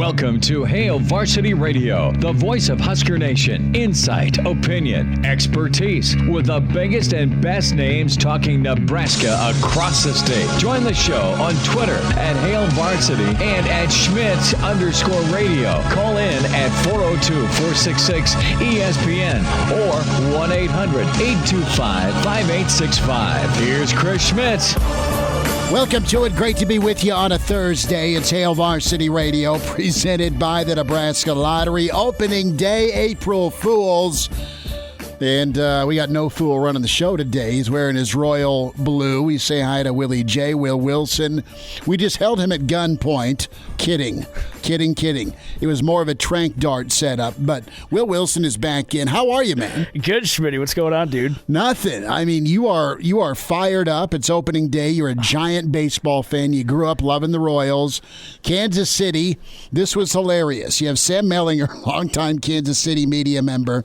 Welcome to Hail Varsity Radio, the voice of Husker Nation. Insight, opinion, expertise, with the biggest and best names talking Nebraska across the state. Join the show on Twitter at Hail Varsity and at Schmidt_radio. Call in at 402-466-ESPN or 1-800-825-5865. Here's Chris Schmidt. Welcome to it. Great to be with you on a Thursday. It's Hail Varsity Radio, presented by the Nebraska Lottery. Opening day, April Fools. And we got no fool running the show today. He's wearing his royal blue. We say hi to Willie J. Will Wilson. We just held him at gunpoint. Kidding. It was more of a trank dart setup. But Will Wilson is back in. How are you, man? Good, Schmitty. What's going on, dude? Nothing. I mean, you are fired up. It's opening day. You're a giant baseball fan. You grew up loving the Royals. Kansas City. This was hilarious. You have Sam Mellinger, longtime Kansas City media member.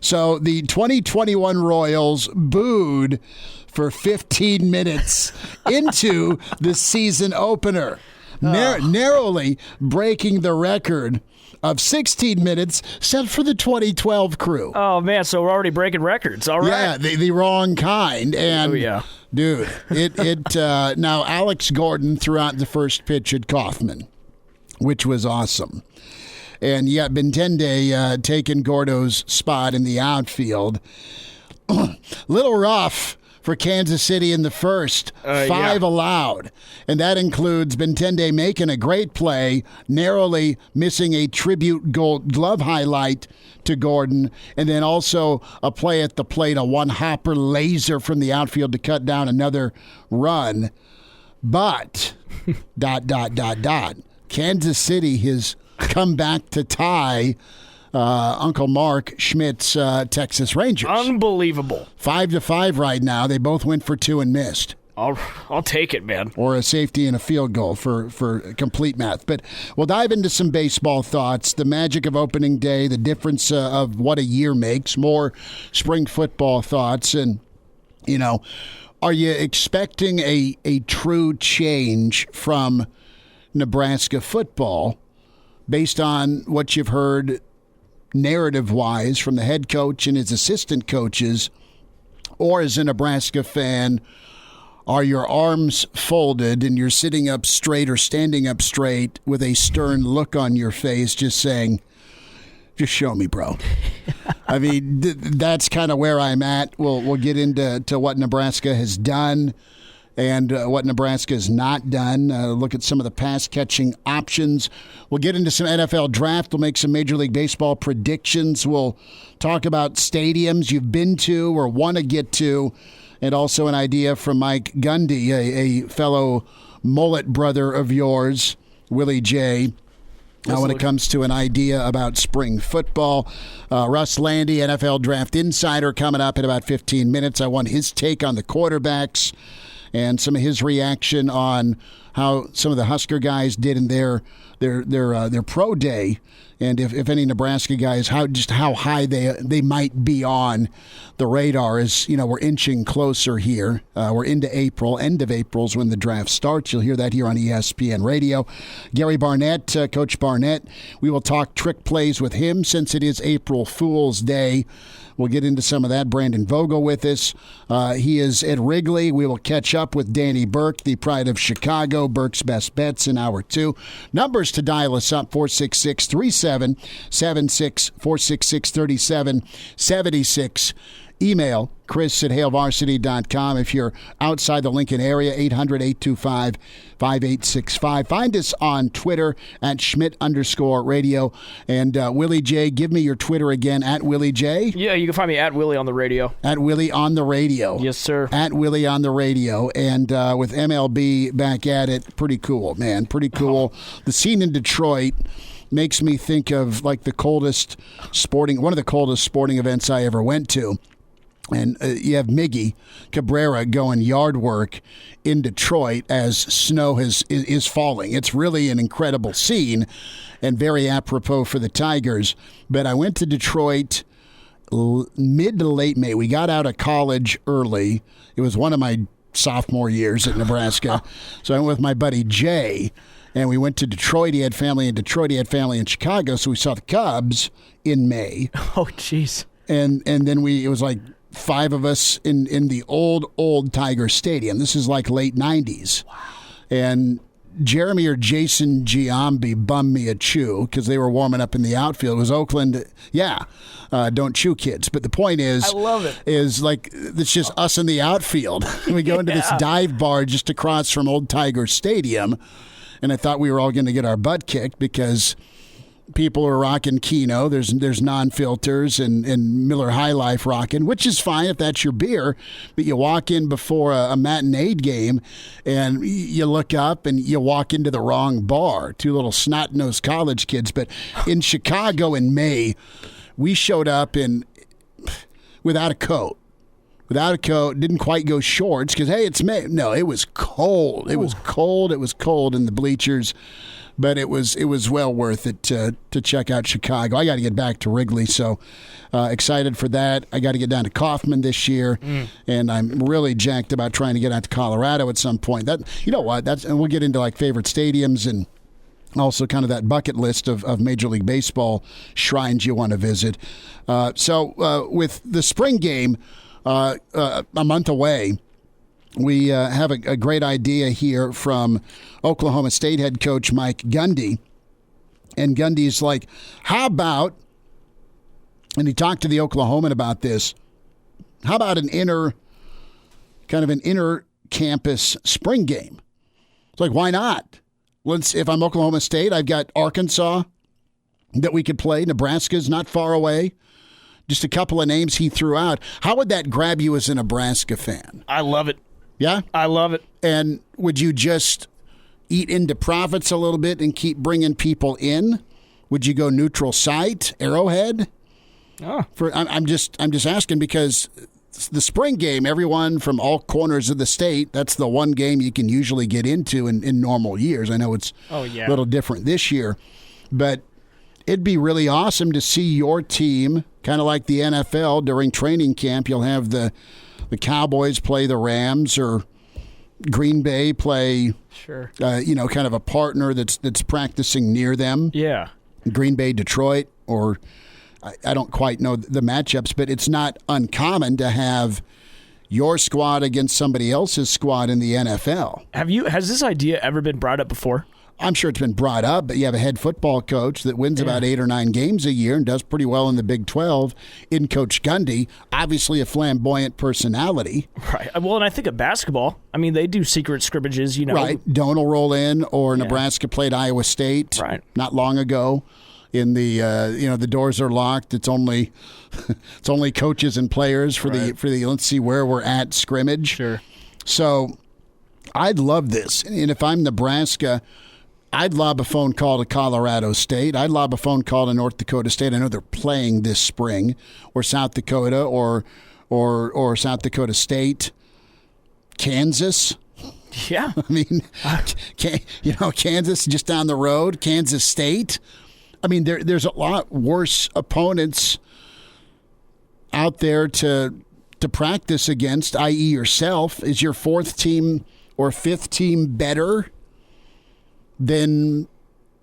So the 2021 Royals booed for 15 minutes into the season opener, narrowly breaking the record of 16 minutes set for the 2012 crew. Oh, man, so we're already breaking records. All right. Yeah, the wrong kind. And, dude, now Alex Gordon threw out the first pitch at Kaufman, which was awesome. And yet Benintendi taking Gordo's spot in the outfield. Little rough for Kansas City in the first. Five allowed. And that includes Benintendi making a great play, narrowly missing a tribute gold glove highlight to Gordon, and then also a play at the plate, a one-hopper laser from the outfield to cut down another run. But, ... Kansas City has come back to tie Uncle Mark Schmidt's Texas Rangers. Unbelievable. 5-5 right now. They both went for two and missed. I'll take it, man. Or a safety and a field goal for complete math. But we'll dive into some baseball thoughts, the magic of opening day, the difference of what a year makes, more spring football thoughts. And, you know, are you expecting a true change from Nebraska football based on what you've heard narrative-wise from the head coach and his assistant coaches? Or as a Nebraska fan, are your arms folded and you're sitting up straight or standing up straight with a stern look on your face just saying, just show me, bro? I mean, that's kind of where I'm at. We'll get into what Nebraska has done and what Nebraska has not done. Look at some of the pass-catching options. We'll get into some NFL draft. We'll make some Major League Baseball predictions. We'll talk about stadiums you've been to or want to get to, and also an idea from Mike Gundy, a fellow mullet brother of yours, Willie J., when it comes to an idea about spring football. Russ Landy, NFL Draft Insider, coming up in about 15 minutes. I want his take on the quarterbacks and some of his reaction on how some of the Husker guys did in their pro day, and if any Nebraska guys, how high they might be on the radar. As you know, we're inching closer here. We're into April. End of April's when the draft starts. You'll hear that here on ESPN Radio. Gary Barnett, Coach Barnett, we will talk trick plays with him since it is April Fool's Day. We'll get into some of that. Brandon Vogel with us. He is at Wrigley. We will catch up with Danny Burke, the pride of Chicago. Burke's Best Bets in Hour 2. Numbers to dial us up, 466-3776, 466-3776. Email chris@hailvarsity.com. If you're outside the Lincoln area, 800-825-5865. Find us on Twitter at Schmidt_radio. And Willie J, give me your Twitter again, at Willie J. Yeah, you can find me at Willie on the radio. At Willie on the radio. Yes, sir. At Willie on the radio. And with MLB back at it, pretty cool, man. Pretty cool. The scene in Detroit makes me think of like one of the coldest sporting events I ever went to. And you have Miggy Cabrera going yard work in Detroit as snow is falling. It's really an incredible scene and very apropos for the Tigers. But I went to Detroit mid to late May. We got out of college early. It was one of my sophomore years at Nebraska. So I went with my buddy Jay. And we went to Detroit. He had family in Detroit. He had family in Chicago. So we saw the Cubs in May. Oh, jeez. And then it was like 5 of us in the old Tiger Stadium. This is like late 90s. Wow. And Jeremy or Jason Giambi bummed me a chew because they were warming up in the outfield. It was Oakland. Yeah. Don't chew, kids. But the point is, I love it. Is like it's just us in the outfield. We go into this dive bar just across from Old Tiger Stadium, and I thought we were all going to get our butt kicked because people are rocking Keno. There's non-filters and Miller High Life rocking, which is fine if that's your beer. But you walk in before a matinee game, and you look up and you walk into the wrong bar. 2 little snot-nosed college kids. But in Chicago in May, we showed up without a coat. Didn't quite go shorts because, hey, it's May. No, it was cold. It was cold. It was cold in the bleachers. But it was well worth it to check out Chicago. I got to get back to Wrigley, so excited for that. I got to get down to Kaufman this year, and I'm really jacked about trying to get out to Colorado at some point. And we'll get into like favorite stadiums and also kind of that bucket list of Major League Baseball shrines you want to visit. So with the spring game a month away, we have a great idea here from Oklahoma State head coach Mike Gundy. And Gundy's like, how about, and he talked to the Oklahoman about this, how about an inter campus spring game? It's like, why not? If I'm Oklahoma State, I've got Arkansas that we could play. Nebraska's not far away. Just a couple of names he threw out. How would that grab you as a Nebraska fan? I love it. Yeah? I love it. And would you just eat into profits a little bit and keep bringing people in? Would you go neutral site, Arrowhead? Oh. I'm just asking because the spring game, everyone from all corners of the state, that's the one game you can usually get into in normal years. I know it's a little different this year, but it'd be really awesome to see your team, kind of like the NFL during training camp. You'll have the Cowboys play the Rams, or Green Bay play, kind of a partner that's practicing near them. Yeah. Green Bay, Detroit, or I don't quite know the matchups, but it's not uncommon to have your squad against somebody else's squad in the NFL. Has this idea ever been brought up before? I'm sure it's been brought up, but you have a head football coach that wins about 8 or 9 games a year and does pretty well in the Big 12 in Coach Gundy, obviously a flamboyant personality. Right. Well, and I think of basketball. I mean, they do secret scrimmages, Right. Doan will roll in, or Nebraska played Iowa State not long ago. In the the doors are locked. It's only coaches and players for the let's see where we're at scrimmage. Sure. So I'd love this, and if I'm Nebraska, I'd lob a phone call to Colorado State. I'd lob a phone call to North Dakota State. I know they're playing this spring, or South Dakota, or South Dakota State, Kansas. Yeah, I mean, Kansas just down the road, Kansas State. I mean, there's a lot worse opponents out there to practice against, i.e. yourself. Is your 4th team or 5th team better than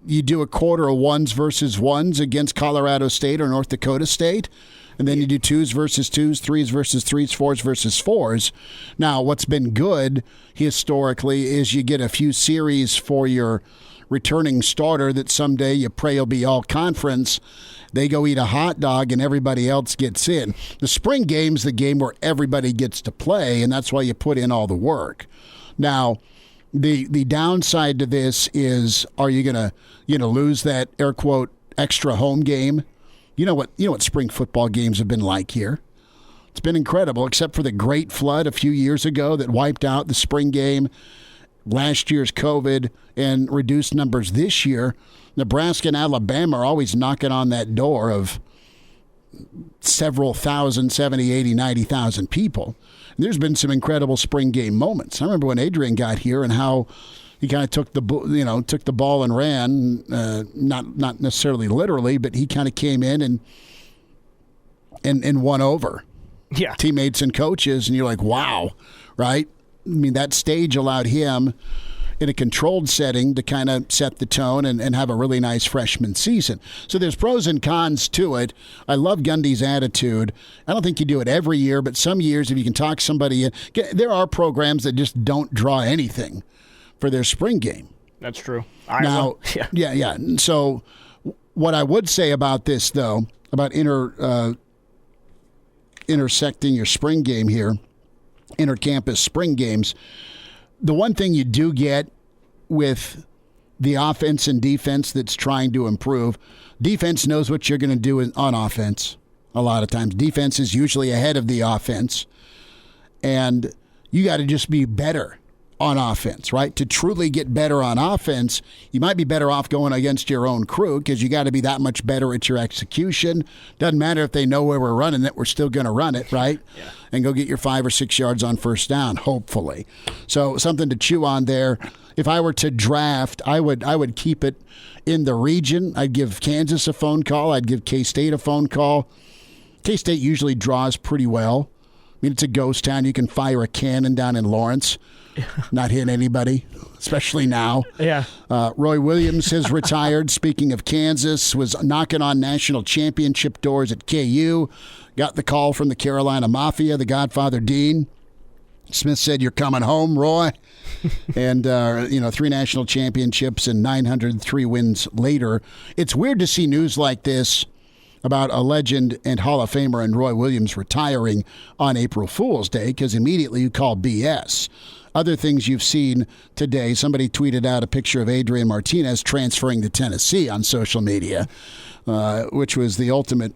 you do a quarter of 1s versus 1s against Colorado State or North Dakota State? And then you do 2s versus 2s, 3s versus 3s, 4s versus 4s. Now, what's been good historically is you get a few series for your returning starter that someday you pray will be all conference. They go eat a hot dog and everybody else gets in. The spring game's the game where everybody gets to play, and that's why you put in all the work. Now, the downside to this is, are you gonna lose that air quote extra home game? You know what spring football games have been like here. It's been incredible, except for the great flood a few years ago that wiped out the spring game, last year's COVID, and reduced numbers this year. Nebraska and Alabama are always knocking on that door of several thousand, 70, 80, 90,000 people. And there's been some incredible spring game moments. I remember when Adrian got here and how he kind of took the ball and ran, not necessarily literally, but he kind of came in and won over teammates and coaches, and you're like, wow, right? I mean, that stage allowed him, in a controlled setting to kind of set the tone and have a really nice freshman season. So there's pros and cons to it. I love Gundy's attitude. I don't think you do it every year, but some years if you can talk somebody in, there are programs that just don't draw anything for their spring game. That's true. Now, yeah. So what I would say about this, though, about intersecting your spring game here, intercampus spring games, the one thing you do get with the offense and defense that's trying to improve, defense knows what you're going to do on offense a lot of times. Defense is usually ahead of the offense, and you got to just be better on offense, right? To truly get better on offense, you might be better off going against your own crew because you got to be that much better at your execution. Doesn't matter if they know where we're running it, we're still going to run it, right? Yeah. And go get your 5 or 6 yards on first down, hopefully. So something to chew on there. If I were to draft, I would keep it in the region. I'd give Kansas a phone call. I'd give K-State a phone call. K-State usually draws pretty well. I mean, it's a ghost town. You can fire a cannon down in Lawrence, not hit anybody, especially now. Yeah. Roy Williams has retired. Speaking of Kansas, was knocking on national championship doors at KU. Got the call from the Carolina Mafia, the Godfather Dean. Smith said, "You're coming home, Roy." And, 3 national championships and 903 wins later. It's weird to see news like this about a legend and Hall of Famer and Roy Williams retiring on April Fool's Day because immediately you call BS. Other things you've seen today, somebody tweeted out a picture of Adrian Martinez transferring to Tennessee on social media, which was the ultimate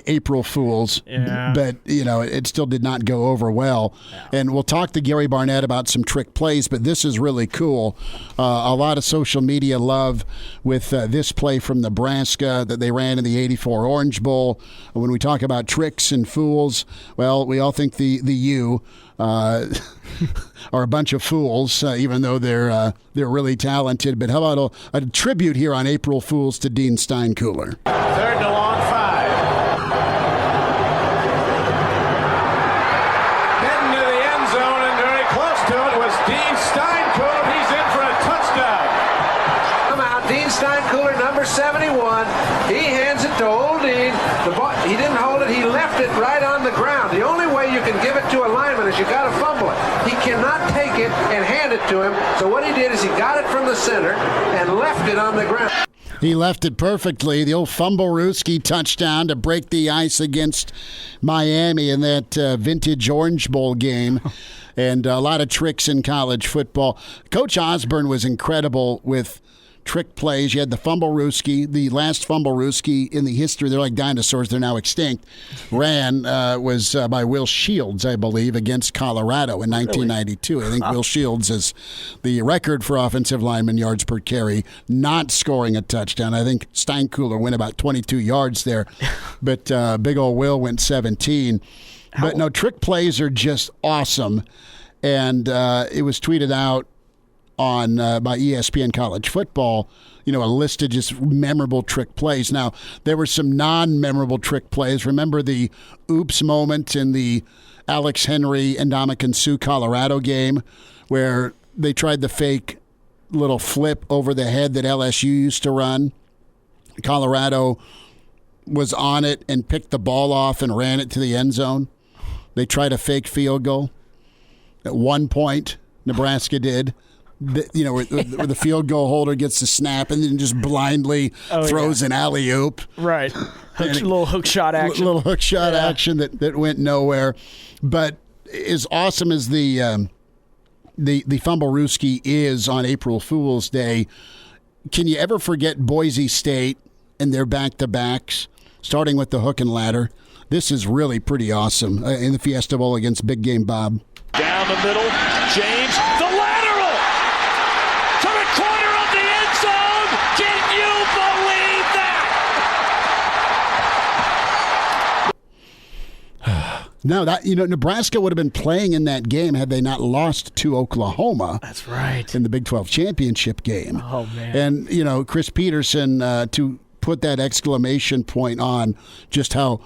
April Fools. Yeah. But, it still did not go over well. Yeah. And we'll talk to Gary Barnett about some trick plays, but this is really cool. A lot of social media love with this play from Nebraska that they ran in the 84 Orange Bowl. When we talk about tricks and fools, well, we all think the U are a bunch of fools, even though they're really talented. But how about a tribute here on April Fools to Dean Steinkuhler? 3rd and a long 5. Steinkuhler, number 71. He hands it to old Dean. The ball, he didn't hold it. He left it right on the ground. The only way you can give it to a lineman is you got to fumble it. He cannot take it and hand it to him. So what he did is he got it from the center and left it on the ground. He left it perfectly. The old Fumblerooski touchdown to break the ice against Miami in that vintage Orange Bowl game. And a lot of tricks in college football. Coach Osborne was incredible with trick plays. You had the Fumblerooski, the last Fumblerooski in the history. They're like dinosaurs. They're now extinct. Was by Will Shields, I believe, against Colorado in 1992. Really? I think Will Shields is the record for offensive lineman yards per carry, not scoring a touchdown. I think Steinkuhler went about 22 yards there, but big old Will went 17. But no, trick plays are just awesome. And it was tweeted out on by ESPN College Football, a list of just memorable trick plays. Now, there were some non-memorable trick plays. Remember the oops moment in the Alex Henry and Ndamukong Suh Colorado game where they tried the fake little flip over the head that LSU used to run? Colorado was on it and picked the ball off and ran it to the end zone. They tried a fake field goal. At one point, Nebraska did. Where the field goal holder gets the snap and then just blindly throws an alley-oop. Right. A little hook shot action. Little hook shot action that went nowhere. But as awesome as the Fumblerooski is on April Fool's Day, can you ever forget Boise State and their back-to-backs, starting with the hook and ladder? This is really pretty awesome in the Fiesta Bowl against Big Game Bob. Down the middle, James, the lateral to the corner of the end zone. Can you believe that? No, Nebraska would have been playing in that game had they not lost to Oklahoma. That's right. In the Big 12 championship game. Oh, man. And, Chris Peterson, to put that exclamation point on just how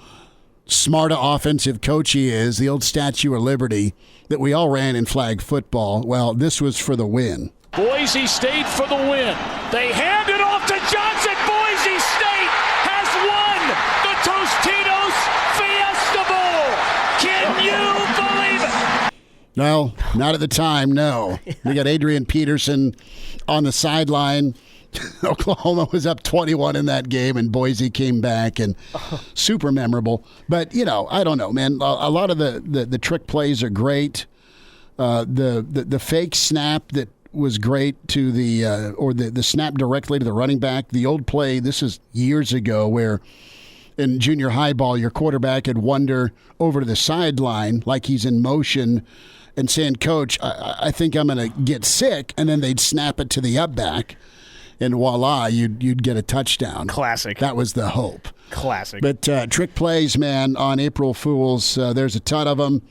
smart an offensive coach he is, the old Statue of Liberty, that we all ran in flag football. Well, this was for the win. Boise State for the win. They hand it off to Johnson. Boise State has won the Tostitos Fiesta Bowl. Can you believe it? No, not at the time, no. We got Adrian Peterson on the sideline. Oklahoma was up 21 in that game, and Boise came back, and super memorable. But, I don't know, man. A lot of the trick plays are great. The fake snap that was great to the snap directly to the running back. The old play, this is years ago, where in junior high ball, your quarterback would wander over to the sideline like he's in motion and saying, "Coach, I think I'm going to get sick," and then they'd snap it to the up back. And voila, you'd get a touchdown. Classic. That was the hope. Classic. But trick plays, man, on April Fools, there's a ton of them.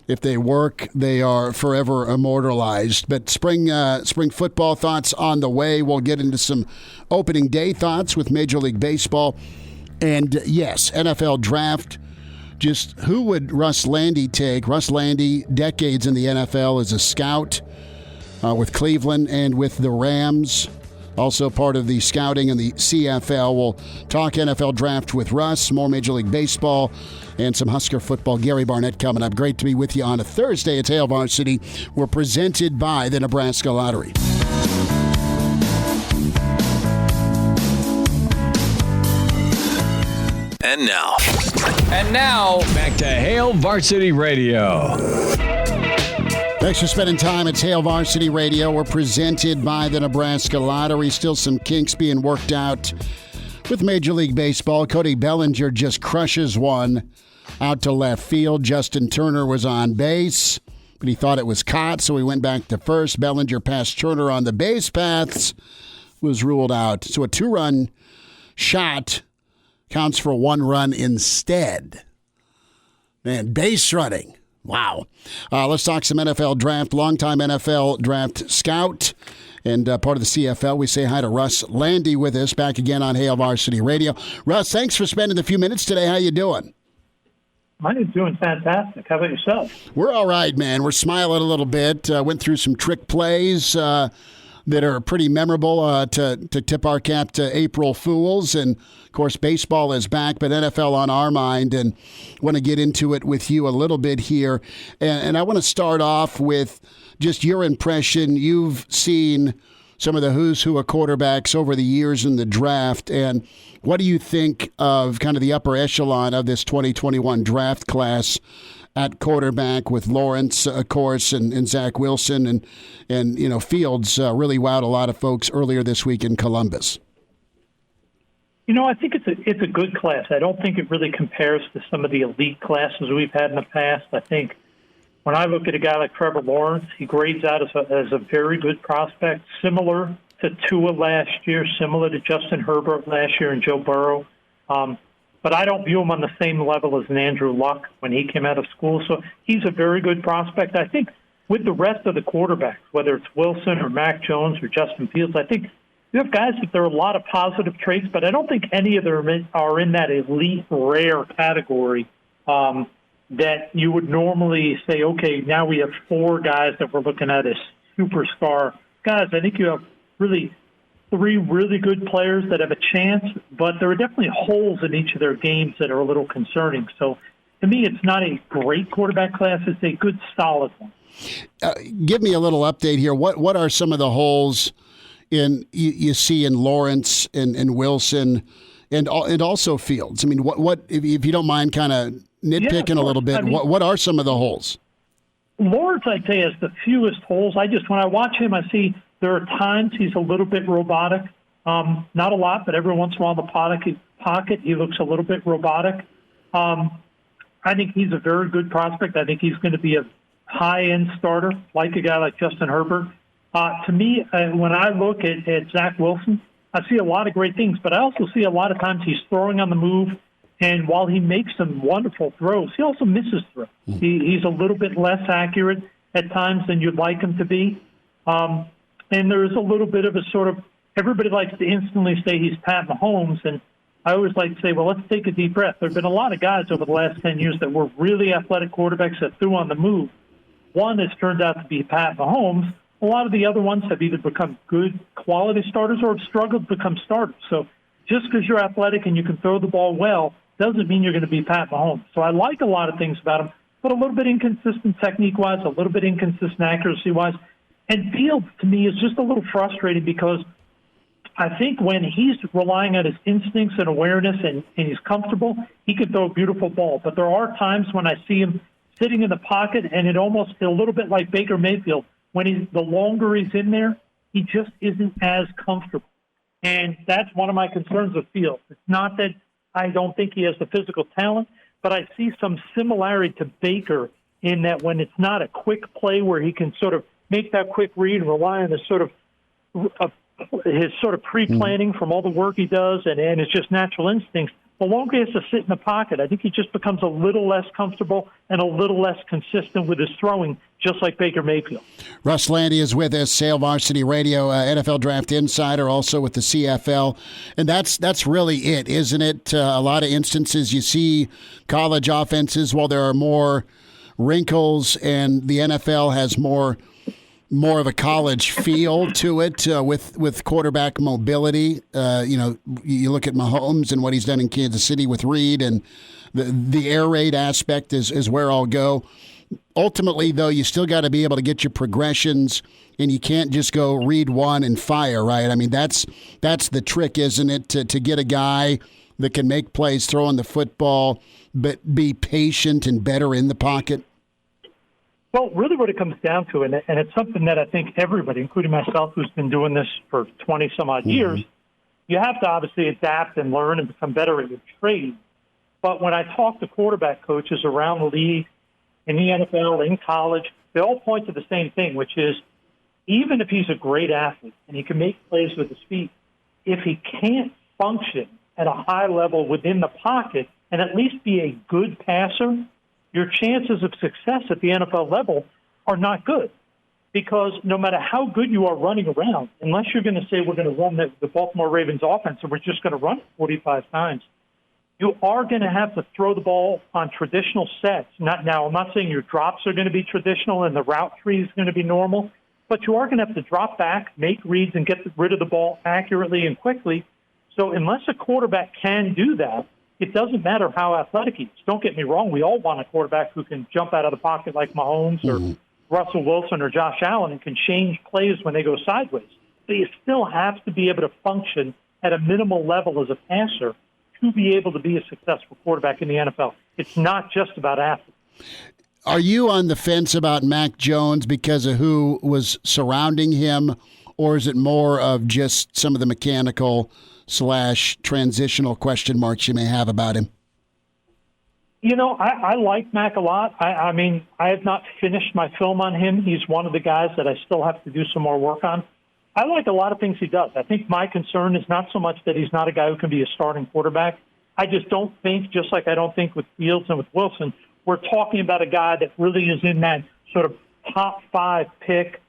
If they work, they are forever immortalized. But spring football thoughts on the way. We'll get into some opening day thoughts with Major League Baseball. And, yes, NFL draft. Just who would Russ Landy take? Russ Landy, decades in the NFL as a scout with Cleveland and with the Rams. Also part of the scouting and the CFL. We'll talk NFL draft with Russ, more Major League Baseball, and some Husker football. Gary Barnett coming up. Great to be with you on a Thursday at Hail Varsity. We're presented by the Nebraska Lottery. And now, back to Hail Varsity Radio. Thanks for spending time at Hail Varsity Radio. We're presented by the Nebraska Lottery. Still some kinks being worked out with Major League Baseball. Cody Bellinger just crushes one out to left field. Justin Turner was on base, but he thought it was caught, so he went back to first. Bellinger passed Turner on the base paths, was ruled out. So a 2-run shot counts for 1 run instead. Man, base running. Wow. Let's talk some NFL draft. Longtime NFL draft scout and part of the CFL. We say hi to Russ Landy with us, back again on Hail Varsity Radio. Russ, thanks for spending a few minutes today. How you doing? Mine is doing fantastic. How about yourself? We're all right, man. We're smiling a little bit. Went through some trick plays that are pretty memorable to tip our cap to April Fools. And, of course, baseball is back, but NFL on our mind, and want to get into it with you a little bit here. And I want to start off with just your impression. You've seen some of the who's who of quarterbacks over the years in the draft, and what do you think of kind of the upper echelon of this 2021 draft class at quarterback with Lawrence, of course, and Zach Wilson, and Fields really wowed a lot of folks earlier this week in Columbus? I think it's a good class. I don't think it really compares to some of the elite classes we've had in the past. I think when I look at a guy like Trevor Lawrence, he grades out as a very good prospect, similar to Tua last year, similar to Justin Herbert last year and Joe Burrow. But I don't view him on the same level as an Andrew Luck when he came out of school. So he's a very good prospect. I think with the rest of the quarterbacks, whether it's Wilson or Mac Jones or Justin Fields, I think you have guys that there are a lot of positive traits, but I don't think any of them are in that elite, rare category that you would normally say, okay, now we have 4 guys that we're looking at as superstar guys. I think you have really 3 really good players that have a chance, but there are definitely holes in each of their games that are a little concerning. So to me, it's not a great quarterback class. It's a good, solid one. Give me a little update here. What are some of the holes you see in Lawrence and Wilson and also Fields? I mean, what if you don't mind kind of nitpicking a little bit, what are some of the holes? Lawrence, I'd say, has the fewest holes. When I watch him, I see there are times he's a little bit robotic. Not a lot, but every once in a while in the pocket, he looks a little bit robotic. I think he's a very good prospect. I think he's going to be a high-end starter, like a guy like Justin Herbert. To me, when I look at Zach Wilson, I see a lot of great things, but I also see a lot of times he's throwing on the move, and while he makes some wonderful throws, he also misses throws. He's a little bit less accurate at times than you'd like him to be. And there's a little bit of a sort of, everybody likes to instantly say he's Pat Mahomes, and I always like to say, well, let's take a deep breath. There have been a lot of guys over the last 10 years that were really athletic quarterbacks that threw on the move. one has turned out to be Pat Mahomes. A lot of the other ones have either become good quality starters or have struggled to become starters. So just because you're athletic and you can throw the ball well doesn't mean you're going to be Pat Mahomes. So I like a lot of things about him, but a little bit inconsistent technique-wise, a little bit inconsistent accuracy-wise. And Fields, to me, is just a little frustrating because I think when he's relying on his instincts and awareness and he's comfortable, he can throw a beautiful ball. But there are times when I see him sitting in the pocket, and it almost a little bit like Baker Mayfield. When the longer he's in there, he just isn't as comfortable. And that's one of my concerns with Fields. It's not that I don't think he has the physical talent, but I see some similarity to Baker in that when it's not a quick play where he can sort of make that quick read and rely on his sort of pre-planning from all the work he does and it's just natural instincts. The longer he has to sit in the pocket, I think he just becomes a little less comfortable and a little less consistent with his throwing, just like Baker Mayfield. Russ Landy is with us, Sale Varsity Radio, NFL Draft Insider, also with the CFL. And that's really it, isn't it? A lot of instances you see college offenses, while there are more wrinkles and the NFL has more of a college feel to it with quarterback mobility. You look at Mahomes and what he's done in Kansas City with Reed, and the air raid aspect is where I'll go. Ultimately, though, you still got to be able to get your progressions, and you can't just go read one and fire, right? I mean, that's the trick, isn't it, to get a guy that can make plays throwing the football, but be patient and better in the pocket? Well, really what it comes down to, and it's something that I think everybody, including myself, who's been doing this for 20-some-odd years, you have to obviously adapt and learn and become better at your trade. But when I talk to quarterback coaches around the league, in the NFL, in college, they all point to the same thing, which is even if he's a great athlete and he can make plays with his feet, if he can't function at a high level within the pocket and at least be a good passer, your chances of success at the NFL level are not good, because no matter how good you are running around, unless you're going to say we're going to run the Baltimore Ravens offense and we're just going to run it 45 times, you are going to have to throw the ball on traditional sets. I'm not saying your drops are going to be traditional and the route tree is going to be normal, but you are going to have to drop back, make reads, and get rid of the ball accurately and quickly. So unless a quarterback can do that, it doesn't matter how athletic he is. Don't get me wrong. We all want a quarterback who can jump out of the pocket like Mahomes or Russell Wilson or Josh Allen and can change plays when they go sideways. But you still have to be able to function at a minimal level as a passer to be able to be a successful quarterback in the NFL. It's not just about athletes. Are you on the fence about Mac Jones because of who was surrounding him, or is it more of just some of the mechanical / transitional question marks you may have about him? I like Mac a lot. I mean, I have not finished my film on him. He's one of the guys that I still have to do some more work on. I like a lot of things he does. I think my concern is not so much that he's not a guy who can be a starting quarterback. I just don't think, just like I don't think with Fields and with Wilson, we're talking about a guy that really is in that sort of top 5 pick,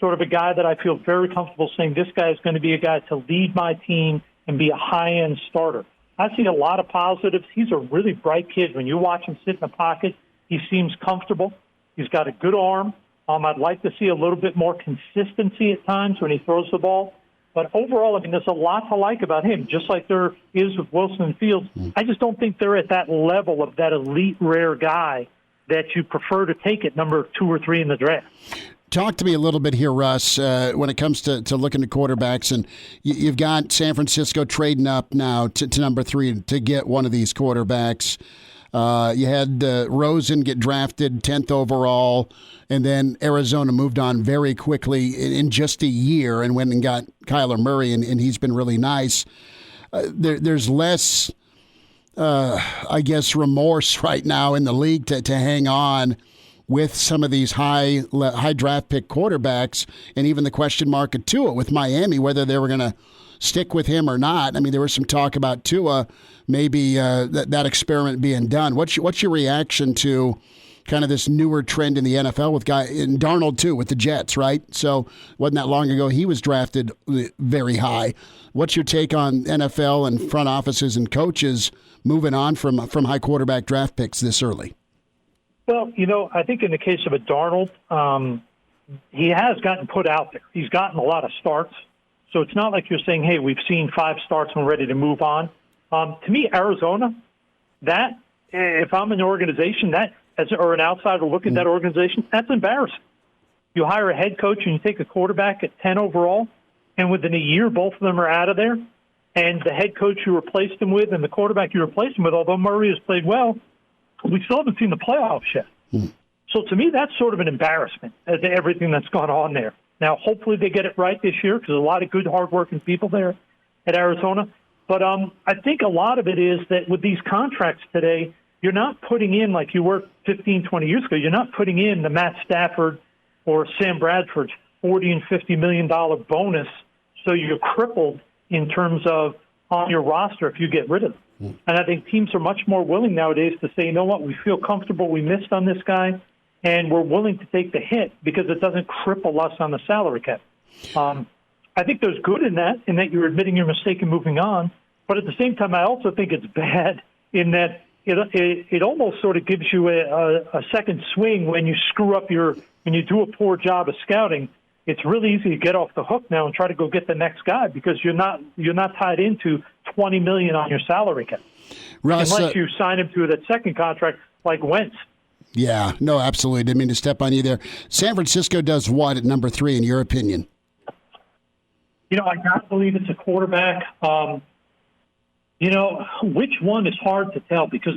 sort of a guy that I feel very comfortable saying this guy is going to be a guy to lead my team and be a high-end starter. I see a lot of positives. He's a really bright kid. When you watch him sit in the pocket, he seems comfortable. He's got a good arm. I'd like to see a little bit more consistency at times when he throws the ball. But overall, I mean, there's a lot to like about him, just like there is with Wilson and Fields. I just don't think they're at that level of that elite, rare guy that you prefer to take at number 2 or 3 in the draft. Talk to me a little bit here, Russ, when it comes to looking at quarterbacks. And you've got San Francisco trading up now to number 3 to get one of these quarterbacks. You had Rosen get drafted 10th overall, and then Arizona moved on very quickly in just a year and went and got Kyler Murray, and he's been really nice. There's less, I guess, remorse right now in the league to hang on with some of these high draft pick quarterbacks, and even the question mark at Tua with Miami, whether they were going to stick with him or not. I mean, there was some talk about Tua, maybe that experiment being done. What's your reaction to kind of this newer trend in the NFL with and Darnold too with the Jets, right? So wasn't that long ago he was drafted very high. What's your take on NFL and front offices and coaches moving on from high quarterback draft picks this early? Well, I think in the case of a Darnold, he has gotten put out there. He's gotten a lot of starts. So it's not like you're saying, hey, we've seen 5 starts and we're ready to move on. To me, Arizona, that, if I'm an organization, or an outsider looking at that organization, that's embarrassing. You hire a head coach and you take a quarterback at 10 overall, and within a year, both of them are out of there. And the head coach you replaced him with and the quarterback you replaced him with, although Murray has played well, we still haven't seen the playoffs yet. So to me, that's sort of an embarrassment to everything that's gone on there. Now, hopefully they get it right this year because there's a lot of good, hardworking people there at Arizona. But I think a lot of it is that with these contracts today, you're not putting in, like you were 15, 20 years ago, you're not putting in the Matt Stafford or Sam Bradford's $40 and $50 million bonus, so you're crippled in terms of on your roster if you get rid of them. And I think teams are much more willing nowadays to say, you know what, we feel comfortable we missed on this guy, and we're willing to take the hit because it doesn't cripple us on the salary cap. I think there's good in that you're admitting your mistake and moving on. But at the same time, I also think it's bad in that it almost sort of gives you a second swing when you screw up when you do a poor job of scouting. It's really easy to get off the hook now and try to go get the next guy because you're not tied into $20 million on your salary cap. Russ, unless you sign him to that second contract like Wentz. Yeah, no, absolutely. Didn't mean to step on you there. San Francisco does what at number 3 in your opinion? I got to believe it's a quarterback. Which one is hard to tell because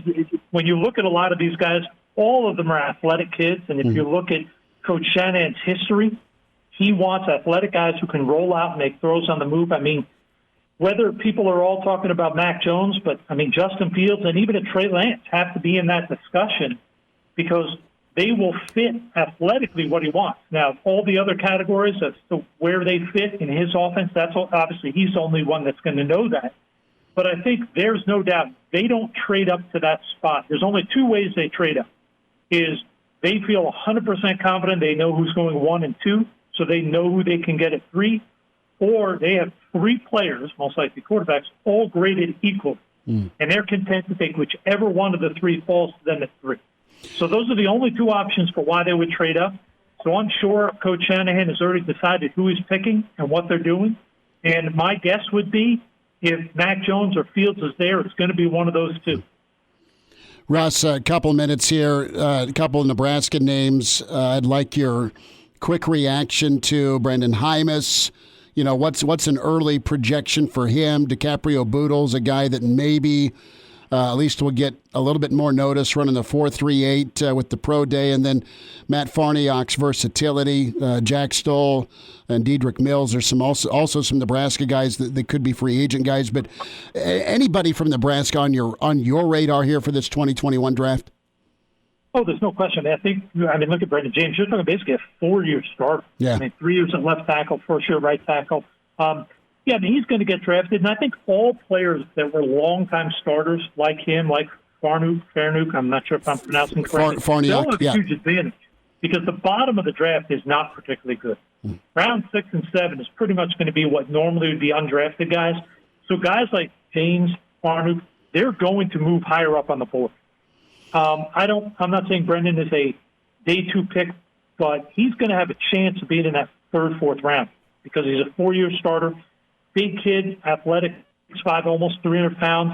when you look at a lot of these guys, all of them are athletic kids. And if you look at Coach Shanahan's history, he wants athletic guys who can roll out and make throws on the move. I mean, whether people are all talking about Mac Jones, but, Justin Fields and even Trey Lance have to be in that discussion because they will fit athletically what he wants. Now, all the other categories as to where they fit in his offense, that's obviously he's the only one that's going to know that. But I think there's no doubt they don't trade up to that spot. There's only 2 ways they trade up. Is they feel 100% confident they know who's going 1 and 2, so they know who they can get at 3, or they have 3 players, most likely quarterbacks, all graded equal, and they're content to take whichever one of the 3 falls to them at 3. So those are the only 2 options for why they would trade up. So I'm sure Coach Shanahan has already decided who he's picking and what they're doing. And my guess would be if Mac Jones or Fields is there, it's going to be one of those 2. Russ, a couple minutes here, a couple of Nebraska names. I'd like your quick reaction to Brandon Hymas. What's an early projection for him? DiCaprio Boodle's a guy that maybe at least will get a little bit more notice running the 4.38 with the pro day. And then Matt Farniok's versatility, Jack Stoll and Dedrick Mills. There's also some Nebraska guys that could be free agent guys. But anybody from Nebraska on your radar here for this 2021 draft? Oh, there's no question. I think, look at Brendan James. You're talking basically a 4-year starter. Yeah. 3 years at left tackle, first year right tackle. He's going to get drafted. And I think all players that were longtime starters like him, like Farniok, I'm not sure if I'm pronouncing correctly, they'll have a huge advantage because the bottom of the draft is not particularly good. Round 6 and 7 is pretty much going to be what normally would be undrafted guys. So guys like James, Farniok, they're going to move higher up on the board. I'm not saying Brendan is a day 2 pick, but he's going to have a chance of being in that 3rd, 4th round because he's a 4-year starter, big kid, athletic, 6'5", almost 300 pounds.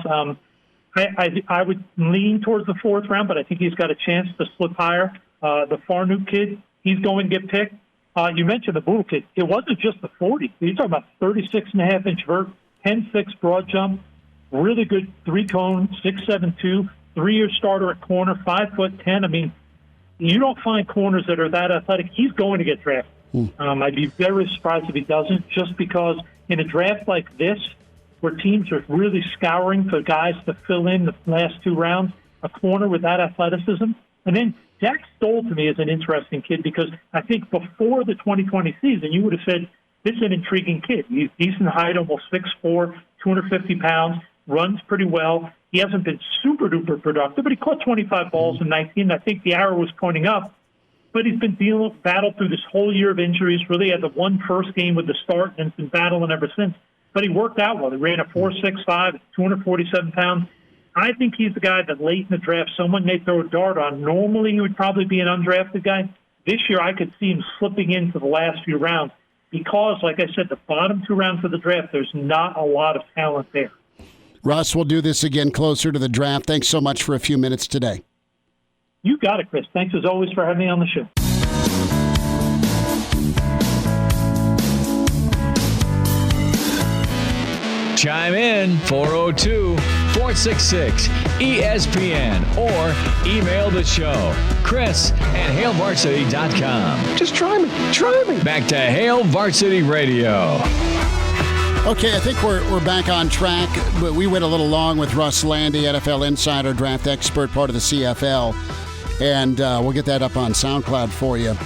I would lean towards the 4th round, but I think he's got a chance to slip higher. The Farniok kid, he's going to get picked. You mentioned the Boodle kid. It wasn't just the 40. You're talking about 36.5-inch vert, 10.6 broad jump, really good 3-cone, 6'7", 3-year starter at corner, 5'10". You don't find corners that are that athletic. He's going to get drafted. I'd be very surprised if he doesn't, just because in a draft like this, where teams are really scouring for guys to fill in the last 2 rounds, a corner with that athleticism. And then Jack Stoll, to me, is an interesting kid because I think before the 2020 season, you would have said, this is an intriguing kid. He's decent height, almost 6'4", 250 pounds, runs pretty well. He hasn't been super-duper productive, but he caught 25 balls in 19. I think the arrow was pointing up. But he's been battled through this whole year of injuries, really had the one first game with the start and has been battling ever since. But he worked out well. He ran a 4.65, 247 pounds. I think he's the guy that late in the draft, someone may throw a dart on. Normally, he would probably be an undrafted guy. This year, I could see him slipping into the last few rounds because, like I said, the bottom 2 rounds of the draft, there's not a lot of talent there. Russ, we'll do this again closer to the draft. Thanks so much for a few minutes today. You got it, Chris. Thanks, as always, for having me on the show. Chime in 402-466-ESPN or email the show, chris@HailVarsity.com. Just try me. Back to Hail Varsity Radio. Okay, I think we're back on track, but we went a little long with Russ Landy, NFL insider, draft expert, part of the CFL, and we'll get that up on SoundCloud for you.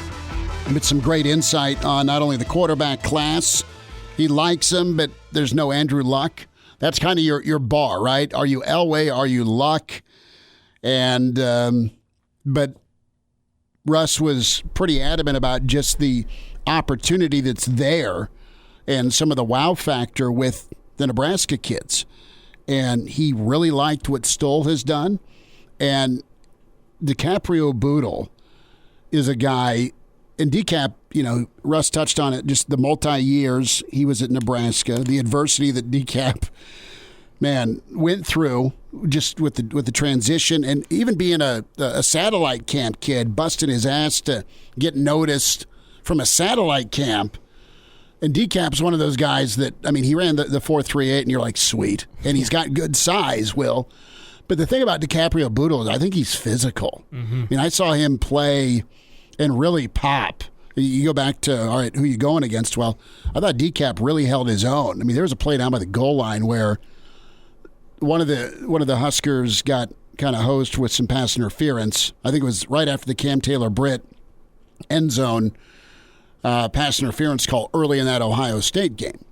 With some great insight on not only the quarterback class, he likes them, but there's no Andrew Luck. That's kind of your bar, right? Are you Elway? Are you Luck? And but Russ was pretty adamant about just the opportunity that's there and some of the wow factor with the Nebraska kids. And he really liked what Stoll has done. And DiCaprio Boodle is a guy, and DeCap, Russ touched on it, just the multi-years he was at Nebraska, the adversity that DeCap, went through just with the transition, and even being a satellite camp kid, busting his ass to get noticed from a satellite camp. And DeCap's one of those guys that, he ran the 4.38, and you're like, sweet. And he's got good size, Will. But the thing about DiCaprio Boodle is I think he's physical. Mm-hmm. I saw him play and really pop. You go back to, all right, who you going against? Well, I thought DeCap really held his own. There was a play down by the goal line where one of the Huskers got kind of hosed with some pass interference. I think it was right after the Cam Taylor-Britt end zone pass interference call early in that Ohio State game.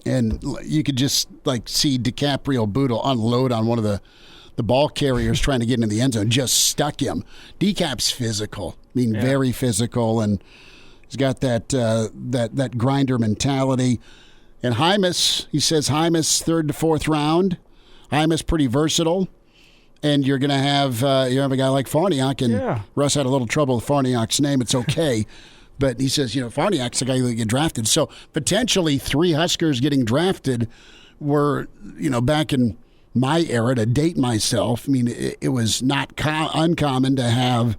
And you could just see DiCaprio Boodle unload on one of the ball carriers trying to get into the end zone, just stuck him. DeCap's physical. Very physical, and he's got that grinder mentality. And Hymas, he says Hymas 3rd to 4th round. Hymas pretty versatile, and you're going to have a guy like Farniok, and Russ had a little trouble with Farniok's name. It's okay. But he says, Farniok's the guy who get drafted. So potentially 3 Huskers getting drafted were, back in my era, to date myself. It was not uncommon to have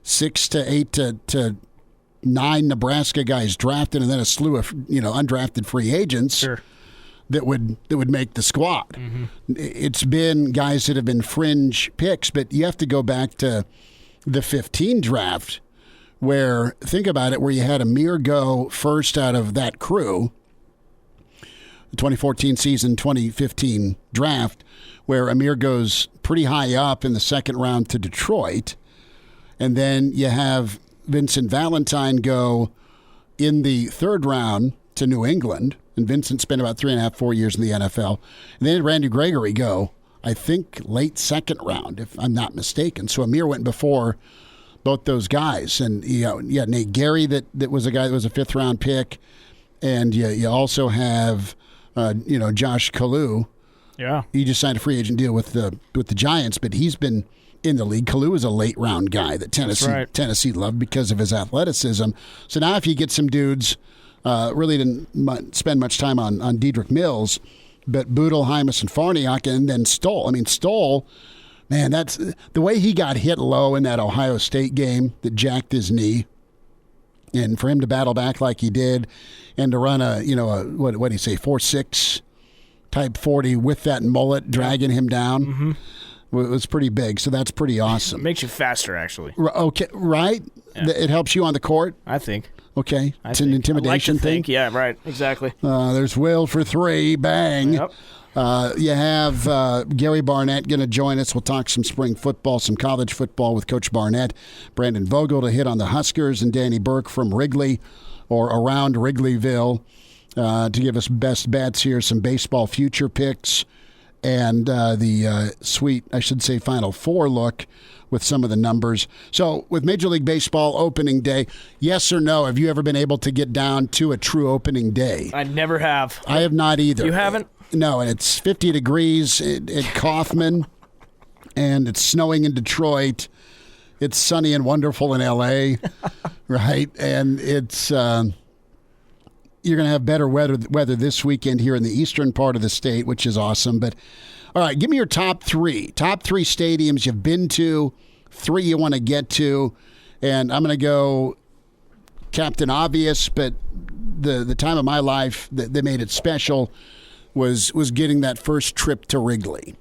6 to 8 to 9 Nebraska guys drafted, and then a slew of undrafted free agents that would make the squad. Mm-hmm. It's been guys that have been fringe picks, but you have to go back to the 15 draft, where, think about it, where you had Amir go first out of that crew, the 2014 season, 2015 draft, where Amir goes pretty high up in the 2nd round to Detroit. And then you have Vincent Valentine go in the 3rd round to New England. And Vincent spent about 3.5, 4 years in the NFL. And then Randy Gregory go, I think, late 2nd round, if I'm not mistaken. So Amir went before both those guys. And you had Nate Gary that was a guy that was a 5th round pick. And you also have, Josh Kalu. Yeah. He just signed a free agent deal with the Giants, but he's been in the league. Kalu is a late round guy that Tennessee loved because of his athleticism. So now if you get some dudes, really didn't spend much time on Dedrick Mills, but Boodle, Hymas, and Farniok, and then Stoll. Stoll, man, that's the way he got hit low in that Ohio State game that jacked his knee. And for him to battle back like he did and to run a what do you say, 4.6 type 40 with that mullet dragging him down. Mm-hmm. It was pretty big, so that's pretty awesome. It makes you faster, actually. Okay, right? Yeah. It helps you on the court? I think. Okay, it's an intimidation thing? Yeah, right, exactly. There's Will for 3, bang. Yep. You have Gary Barnett going to join us. We'll talk some spring football, some college football with Coach Barnett. Brandon Vogel to hit on the Huskers, and Danny Burke from Wrigley or around Wrigleyville to give us best bets here, some baseball future picks, and the sweet, I should say, Final Four look with some of the numbers. So with Major League Baseball opening day, yes or no, have you ever been able to get down to a true opening day? I never have. I have not either. You haven't? No, and it's 50 degrees at Kaufman, and it's snowing in Detroit. It's sunny and wonderful in L.A., right? And it's you're going to have better weather this weekend here in the eastern part of the state, which is awesome. But, all right, give me your top three stadiums you've been to, 3 you want to get to, and I'm going to go Captain Obvious, but the time of my life that made it special was getting that first trip to Wrigley.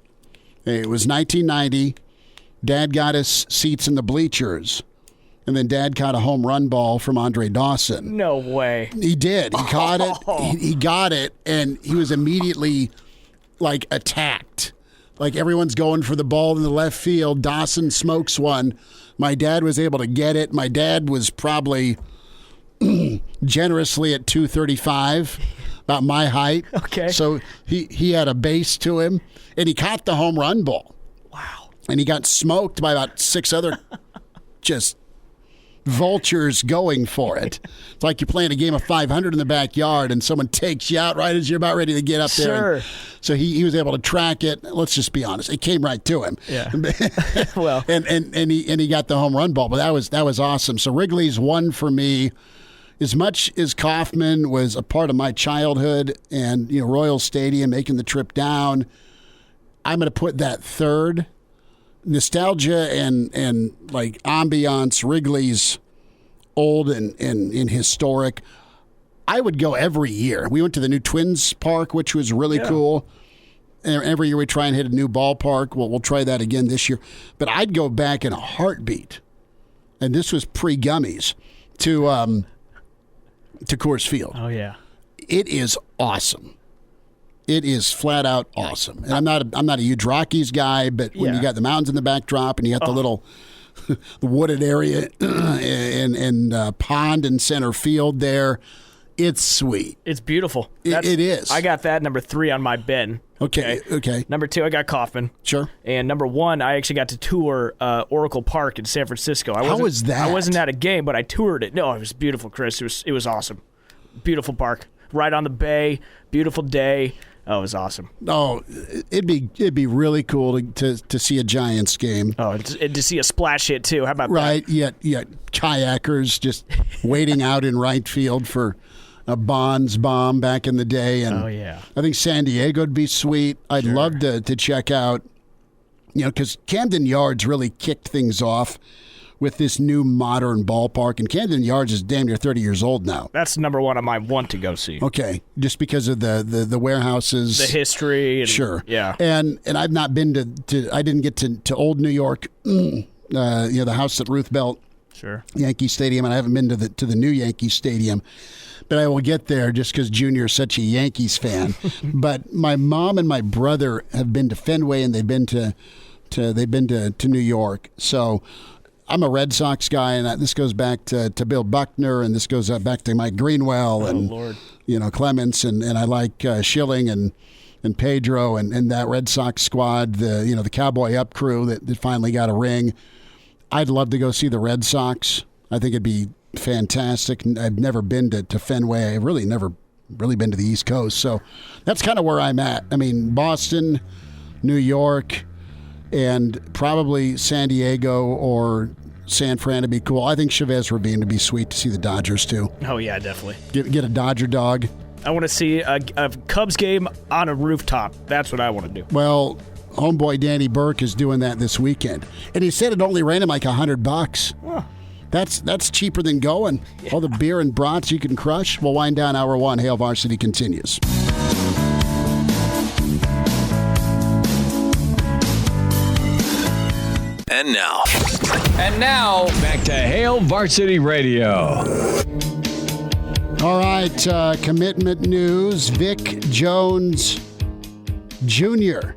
It was 1990. Dad got us seats in the bleachers, and then Dad caught a home run ball from Andre Dawson. No way. He did. He caught it. He got it, and he was immediately, like, attacked. Like, everyone's going for the ball in the left field. Dawson smokes one. My dad was able to get it. My dad was probably generously at 235, about my height. Okay. So he had a base to him, and he caught the home run ball. Wow. And he got smoked by about 6 other just vultures going for it. It's like you're playing a game of 500 in the backyard and someone takes you out right as you're about ready to get up there. Sure. So he was able to track it. Let's just be honest. It came right to him. Yeah. Well. And he got the home run ball. But that was awesome. So Wrigley's one for me. As much as Kaufman was a part of my childhood and, Royal Stadium, making the trip down, I'm going to put that third. Nostalgia and like ambiance, Wrigley's old and historic. I would go every year. We went to the new Twins Park, which was really cool. And every year we try and hit a new ballpark. We'll try that again this year. But I'd go back in a heartbeat. And this was pre-gummies to Coors Field. Oh yeah. It is awesome. It is flat out awesome. And I'm not a huge Rockies guy, but when you got the mountains in the backdrop and you got the little the wooded area and pond in center field there, it's sweet. It's beautiful. It is. I got that number 3 on my bin. Okay. Number 2, I got Kaufman. Sure. And number 1, I actually got to tour Oracle Park in San Francisco. How was that? I wasn't at a game, but I toured it. No, it was beautiful, Chris. It was awesome. Beautiful park. Right on the bay. Beautiful day. Oh, it was awesome. Oh, it'd be really cool to see a Giants game. Oh, and to see a splash hit too. How about that? Right. Yeah. Kayakers just waiting out in right field for a Bonds bomb back in the day. And oh yeah. I think San Diego would be sweet. I'd love to check out, because Camden Yards really kicked things off with this new modern ballpark, and Camden Yards is damn near 30 years old now. That's number 1 on my want to go see. Okay, just because of the warehouses, the history, and, sure, yeah, and I've not been to I didn't get to Old New York, the house that Ruth built, sure, Yankee Stadium, and I haven't been to the new Yankee Stadium, but I will get there just because Junior is such a Yankees fan. But my mom and my brother have been to Fenway, and they've been to New York, so. I'm a Red Sox guy, and this goes back to Bill Buckner, and this goes back to Mike Greenwell, and Lord. Clements, and I like Schilling and Pedro and that Red Sox squad, the Cowboy Up crew that finally got a ring. I'd love to go see the Red Sox. I think it'd be fantastic. I've never been to Fenway. I've really never really been to the East Coast, so that's kind of where I'm at. I mean, Boston, New York, and probably San Diego or San Fran would be cool. I think Chavez Ravine would be sweet to see the Dodgers, too. Oh, yeah, definitely. Get a Dodger dog. I want to see a Cubs game on a rooftop. That's what I want to do. Well, homeboy Danny Burke is doing that this weekend. And he said it only ran him like $100. Huh. That's cheaper than going. Yeah. All the beer and brats you can crush. We'll wind down hour 1. Hail Varsity continues. And now, back to Hail Varsity Radio. All right, commitment news. Vic Jones Jr.,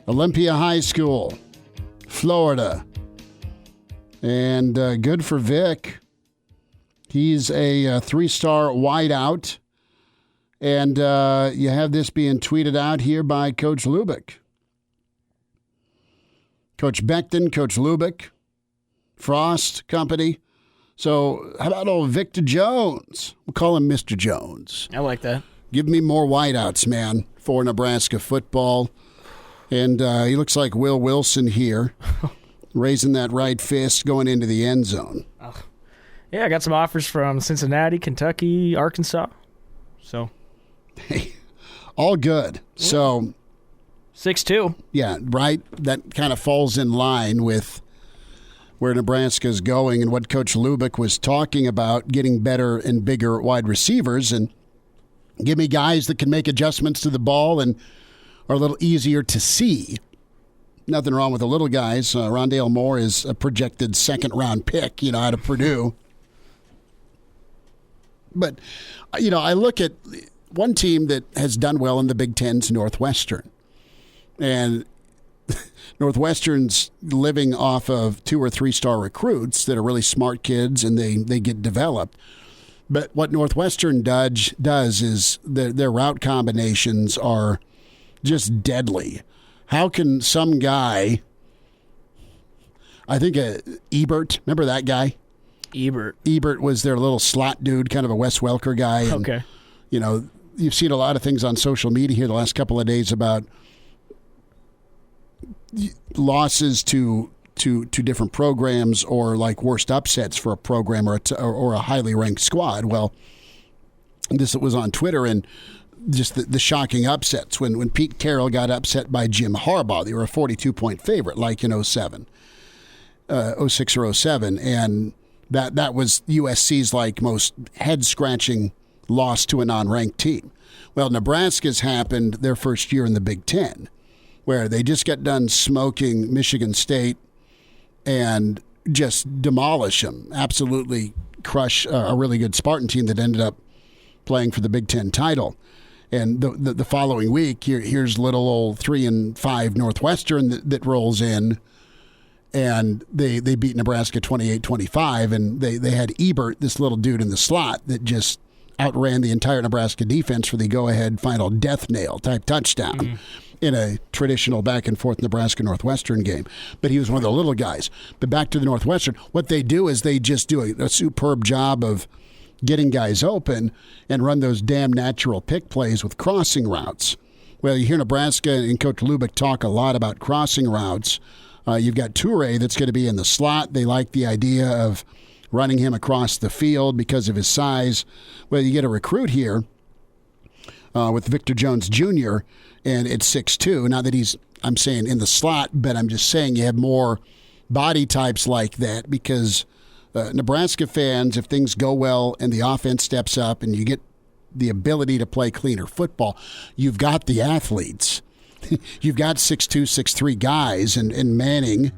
Olympia High School, Florida. And good for Vic. He's a 3-star wideout. And you have this being tweeted out here by Coach Lubick. Coach Beckton, Coach Lubick, Frost Company. So how about old Victor Jones? We'll call him Mr. Jones. I like that. Give me more wideouts, man, for Nebraska football. And he looks like Will Wilson here, raising that right fist, going into the end zone. Yeah, I got some offers from Cincinnati, Kentucky, Arkansas. So, hey, all good. So 6-2. Yeah, right. That kind of falls in line with where Nebraska's going and what Coach Lubick was talking about, getting better and bigger wide receivers, and give me guys that can make adjustments to the ball and are a little easier to see. Nothing wrong with the little guys. Rondale Moore is a projected second-round pick, out of Purdue. But, I look at one team that has done well in the Big Ten's Northwestern. And Northwestern's living off of 2 or 3-star recruits that are really smart kids, and they get developed. But what Northwestern does is their route combinations are just deadly. How can some guy, I think Ebert, remember that guy? Ebert was their little slot dude, kind of a Wes Welker guy. And, okay. You've seen a lot of things on social media here the last couple of days about losses to different programs, or like worst upsets for a program or a highly ranked squad. Well, this was on Twitter, and just the shocking upsets when Pete Carroll got upset by Jim Harbaugh. They were a 42-point favorite, like in 06 or 07, and that was USC's like most head-scratching loss to a non-ranked team. Well, Nebraska's happened their first year in the Big Ten, where they just got done smoking Michigan State and just demolish them, absolutely crush a really good Spartan team that ended up playing for the Big Ten title. And the following week, here's little old 3-5 Northwestern that rolls in, and they beat Nebraska 28-25, and they had Ebert, this little dude in the slot, that just outran the entire Nebraska defense for the go-ahead final death nail type touchdown in a traditional back-and-forth Nebraska-Northwestern game. But he was one of the little guys. But back to the Northwestern, what they do is they just do a superb job of getting guys open and run those damn natural pick plays with crossing routes. Well, you hear Nebraska and Coach Lubick talk a lot about crossing routes. You've got Toure that's going to be in the slot. They like the idea of running him across the field because of his size. Well, you get a recruit here with Victor Jones Jr., and it's 6'2". Not that he's, I'm saying, in the slot, but I'm just saying you have more body types like that because Nebraska fans, if things go well and the offense steps up and you get the ability to play cleaner football, you've got the athletes. You've got 6'2", 6'3" guys, and Manning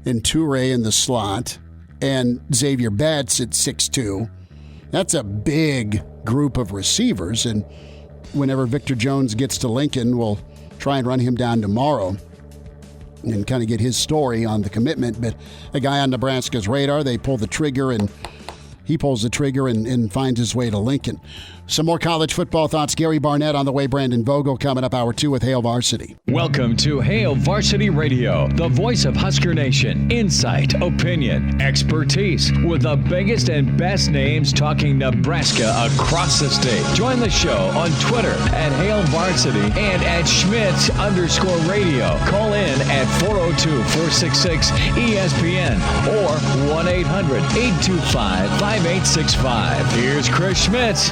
and Toure in the slot and Xavier Betts at 6'2". That's a big group of receivers, and whenever Victor Jones gets to Lincoln, we'll try and run him down tomorrow and kind of get his story on the commitment. But a guy on Nebraska's radar, they pull the trigger, and he pulls the trigger and finds his way to Lincoln. Some more college football thoughts. Gary Barnett on the way. Brandon Vogel coming up hour 2 with Hail Varsity. Welcome to Hail Varsity Radio, the voice of Husker Nation. Insight, opinion, expertise, with the biggest and best names talking Nebraska across the state. Join the show on Twitter at Hail Varsity and at Schmidt_radio. Call in at 402-466-ESPN or 1-800-825-5865. Here's Chris Schmidt.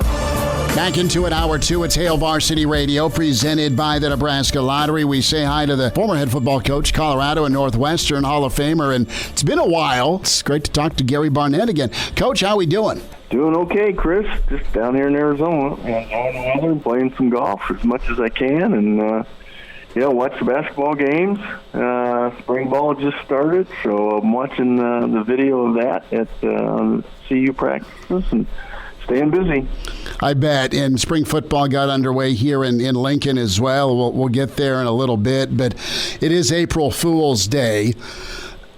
Back into it, hour 2. It's Hail Varsity Radio, presented by the Nebraska Lottery. We say hi to the former head football coach, Colorado and Northwestern Hall of Famer, and it's been a while. It's great to talk to Gary Barnett again. Coach, how we doing? Doing okay, Chris. Just down here in Arizona, enjoying the weather and playing some golf as much as I can, and watch the basketball games. Spring ball just started, so I'm watching the video of that at CU practices and staying busy. I bet. And spring football got underway here in Lincoln as well. We'll get there in a little bit, but it is April Fool's Day,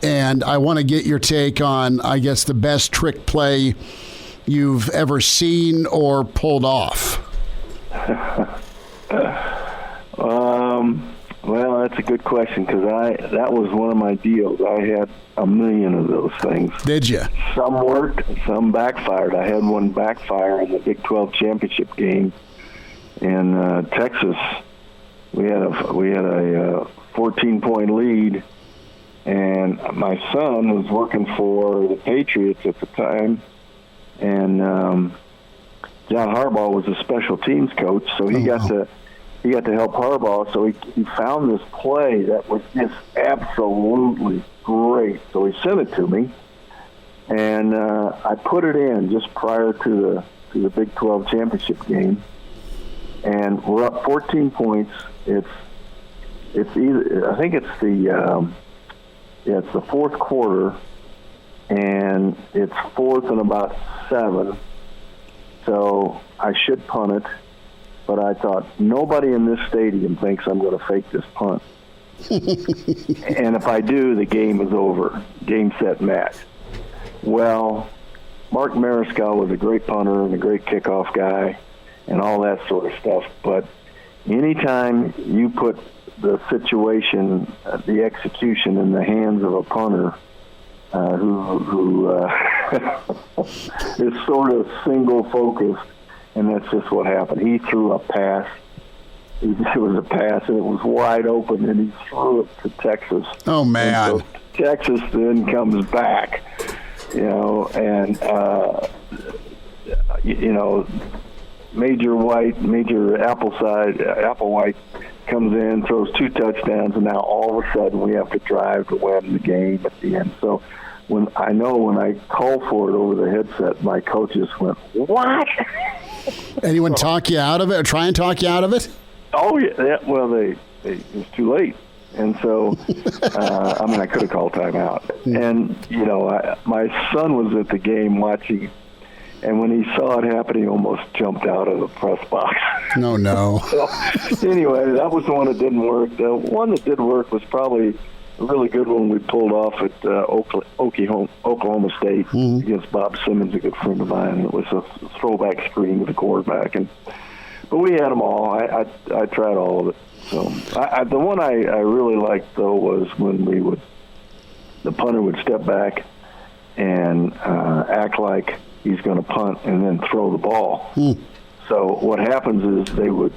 and I want to get your take on, I guess, the best trick play you've ever seen or pulled off. Well, that's a good question because that was one of my deals. I had a million of those things. Did you? Some worked, some backfired. I had one backfire in the Big 12 championship game Texas, we had a 14-point lead, and my son was working for the Patriots at the time, and John Harbaugh was a special teams coach, so he got to help Harbaugh. So he found this play that was just absolutely great. So he sent it to me, and I put it in just prior to the Big 12 championship game, and we're up 14 points. It's either, I think it's the fourth quarter, and it's 4th and about 7. So I should punt it, but I thought, nobody in this stadium thinks I'm going to fake this punt. And if I do, the game is over. Game, set, match. Well, Mark Mariscal was a great punter and a great kickoff guy and all that sort of stuff. But anytime you put the situation, the execution in the hands of a punter who is sort of single-focused, and that's just what happened. He threw a pass. It was a pass, and it was wide open, and he threw it to Texas. Oh, man. So Texas then comes back, and Major Applewhite comes in, throws 2 touchdowns, and now all of a sudden we have to drive to win the game at the end. So when I called for it over the headset, my coaches went, "What?" Anyone talk you out of it, or try and talk you out of it? Oh yeah. Well, it was too late, and so I could have called timeout. And my son was at the game watching. And when he saw it happen, he almost jumped out of the press box. No. So, anyway, that was the one that didn't work. The one that did work was probably a really good one we pulled off at Oklahoma State against Bob Simmons, a good friend of mine. It was a throwback screen to the quarterback. But we had them all. I tried all of it. So the one I really liked, though, was when the punter would step back and act like he's going to punt and then throw the ball. So what happens is the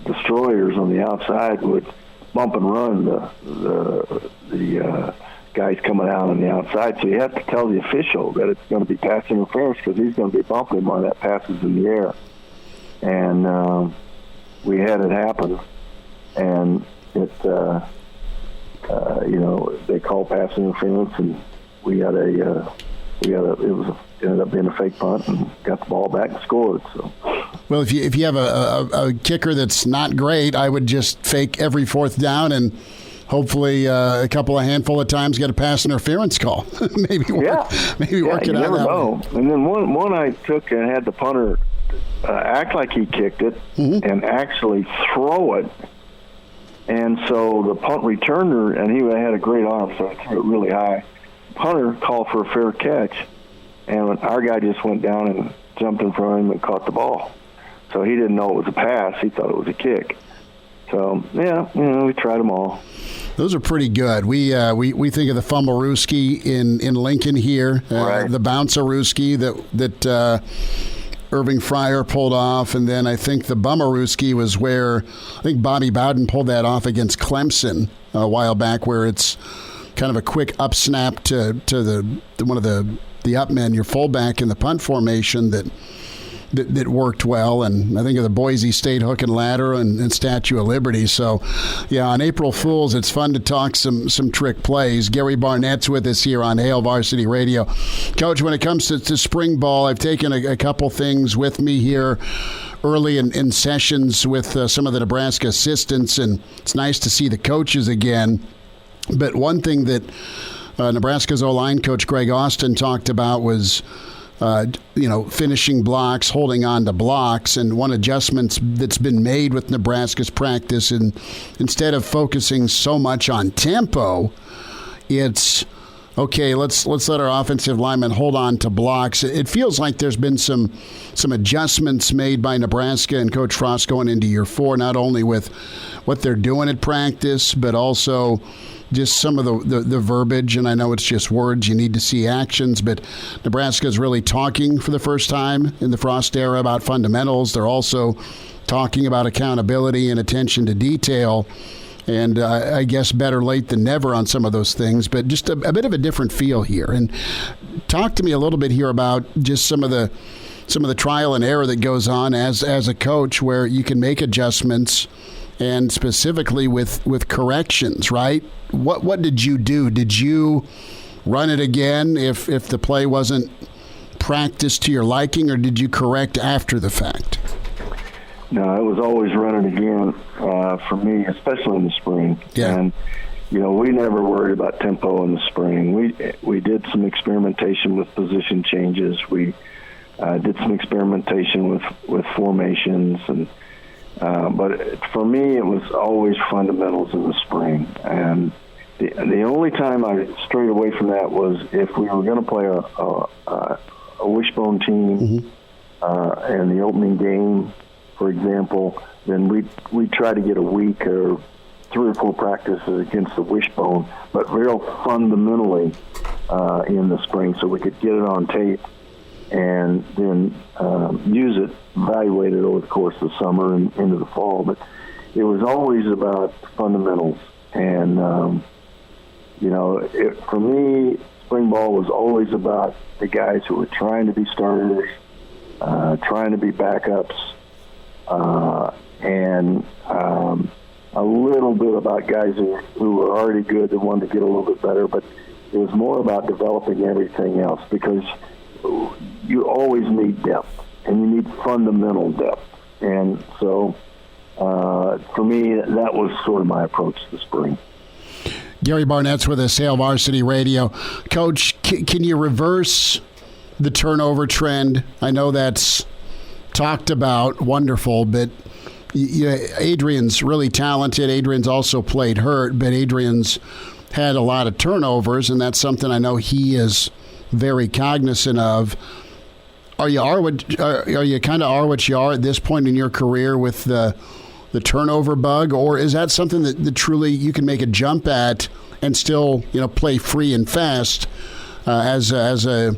destroyers on the outside would bump and run the guys coming out on the outside. So you have to tell the official that it's going to be pass interference because he's going to be bumping him on that passes in the air. And we had it happen, and it they called pass interference, and it ended up being a fake punt and got the ball back and scored. So, well, if you have a kicker that's not great, I would just fake every 4th down and hopefully a handful of times get a pass interference call. maybe work it out. Never know. And then one I took and had the punter act like he kicked it and actually throw it. And so the punt returner, and he had a great arm, so he threw it really high. Punter called for a fair catch, and our guy just went down and jumped in front of him and caught the ball. So he didn't know it was a pass. He thought it was a kick. So, we tried them all. Those are pretty good. We think of the Fumblerooski in Lincoln here, right. The Bouncerooski that Irving Fryer pulled off, and then I think the Bummerooski was where I think Bobby Bowden pulled that off against Clemson a while back, where it's kind of a quick up snap to one of the up men, your fullback in the punt formation that worked well. And I think of the Boise State hook and ladder and Statue of Liberty. So, yeah, on April Fools, it's fun to talk some trick plays. Gary Barnett's with us here on Hail Varsity Radio. Coach, when it comes to spring ball, I've taken a couple things with me here early in sessions with some of the Nebraska assistants, and it's nice to see the coaches again. But one thing that Nebraska's O-line coach Greg Austin talked about was finishing blocks, holding on to blocks, and one adjustment that's been made with Nebraska's practice, and instead of focusing so much on tempo, it's okay, let's let our offensive linemen hold on to blocks. It feels like there's been some adjustments made by Nebraska and Coach Frost going into year 4, not only with what they're doing at practice, but also just some of the verbiage. And I know it's just words, you need to see actions, but Nebraska's really talking for the first time in the Frost era about fundamentals. They're also talking about accountability and attention to detail. And I guess better late than never on some of those things, but just a bit of a different feel here. And talk to me a little bit here about just some of the trial and error that goes on as a coach, where you can make adjustments, and specifically with corrections, right? What did you do? Did you run it again if the play wasn't practiced to your liking, or did you correct after the fact? No, it was always running again for me, especially in the spring. Yeah. And, we never worried about tempo in the spring. We did some experimentation with position changes. We did some experimentation with formations. But for me, it was always fundamentals in the spring. And the only time I strayed away from that was if we were going to play a wishbone team in the opening game, for example, then we try to get a week or 3 or 4 practices against the wishbone, but real fundamentally in the spring, so we could get it on tape and then use it, evaluate it over the course of the summer and into the fall. But it was always about fundamentals. And, for me, spring ball was always about the guys who were trying to be starters, trying to be backups, and a little bit about guys who were already good that wanted to get a little bit better, but it was more about developing everything else, because you always need depth, and you need fundamental depth. And so for me, that was sort of my approach to spring. Gary Barnett's with us, Varsity Radio. Coach, can you reverse the turnover trend? I know that's talked about, wonderful, but Adrian's really talented. Adrian's also played hurt, but Adrian's had a lot of turnovers, and that's something I know he is very cognizant of. Are you kind of what you are at this point in your career with the turnover bug, or is that something that truly you can make a jump at and still play free and fast as a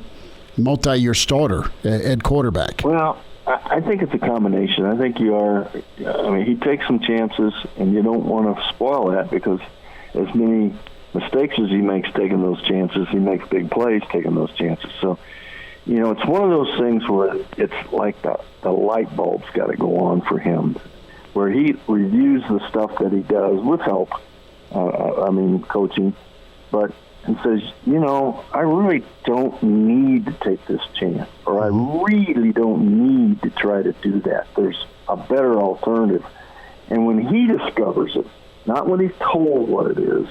multi-year starter at quarterback? Well, I think it's a combination. I think you are. He takes some chances, and you don't want to spoil that, because as many mistakes as he makes taking those chances, he makes big plays taking those chances. So, it's one of those things where it's like the light bulb's got to go on for him, where he reviews the stuff that he does with help, coaching, but and says, I really don't need to take this chance, or I really don't need to try to do that. There's a better alternative. And when he discovers it, not when he's told what it is,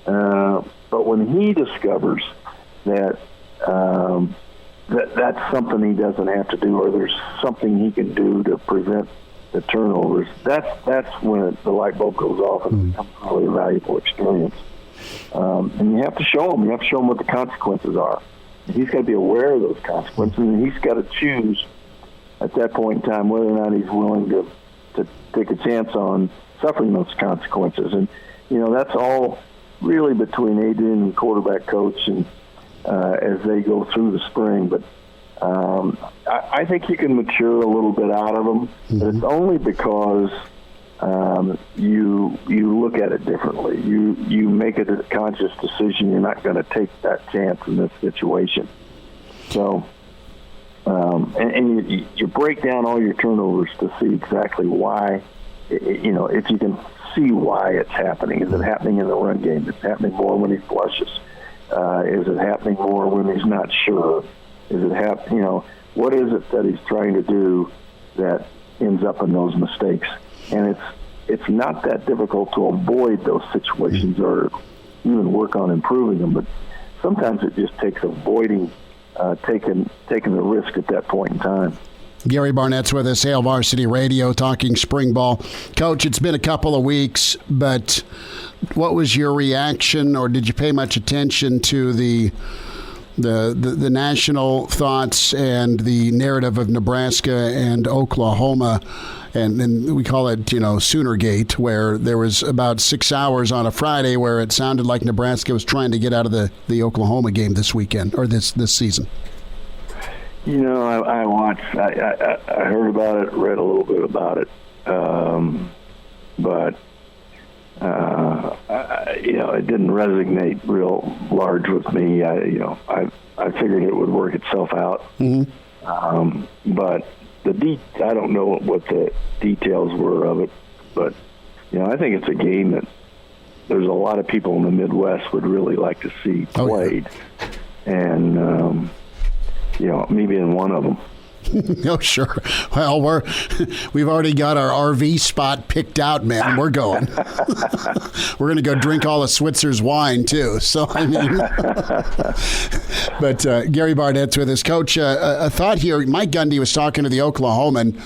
but when he discovers that that's something he doesn't have to do, or there's something he can do to prevent the turnovers, that's when the light bulb goes off and becomes a really valuable experience. And you have to show him. You have to show him what the consequences are. And he's got to be aware of those consequences, and he's got to choose at that point in time whether or not he's willing to take a chance on suffering those consequences. And, that's all really between Adrian and quarterback coach and as they go through the spring. But I think you can mature a little bit out of them, but it's only because you look at it differently. You make it a conscious decision. You're not going to take that chance in this situation. So, and you break down all your turnovers to see exactly why. If you can see why it's happening. Is it happening in the run game? Is it happening more when he flushes? Is it happening more when he's not sure? Is it what is it that he's trying to do that ends up in those mistakes? And it's not that difficult to avoid those situations or even work on improving them, but sometimes it just takes avoiding taking the risk at that point in time. Gary Barnett's with us, Varsity Radio, talking spring ball. Coach, it's been a couple of weeks, but what was your reaction, or did you pay much attention to the national thoughts and the narrative of Nebraska and Oklahoma, and we call it, Soonergate, where there was about 6 hours on a Friday where it sounded like Nebraska was trying to get out of the Oklahoma game this weekend, or this season? I watched. I heard about it, read a little bit about it. but it didn't resonate real large with me. I figured it would work itself out. Mm-hmm. But I don't know what the details were of it, but I think it's a game that there's a lot of people in the Midwest would really like to see played, and me being one of them. Oh, sure. Well, we've already got our RV spot picked out, man. We're going. We're going to go drink all of Switzer's wine, too. So, I mean, but Gary Barnett's with us. Coach, a thought here. Mike Gundy was talking to the Oklahoman,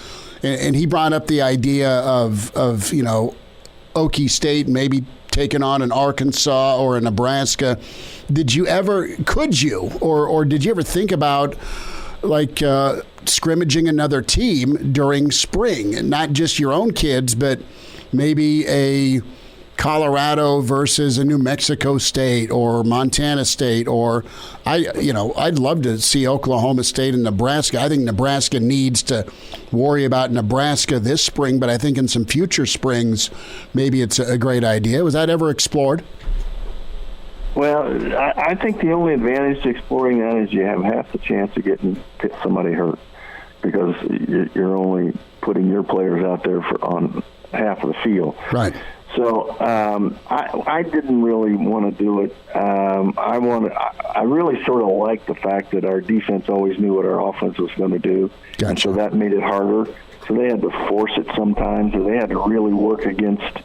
and he brought up the idea of Okie State maybe taking on an Arkansas or a Nebraska. Could you or did you ever think about scrimmaging another team during spring, not just your own kids, but maybe a Colorado versus a New Mexico State or Montana State, or I'd love to see Oklahoma State and Nebraska. I think Nebraska needs to worry about Nebraska this spring, but I think in some future springs, maybe it's a great idea. Was that ever explored? Well, I think the only advantage to exploring that is you have half the chance of getting somebody hurt, because you're only putting your players out there on half of the field. Right. So I didn't really want to do it. I really sort of liked the fact that our defense always knew what our offense was going to do. Gotcha. And so that made it harder. So they had to force it sometimes, or they had to really work against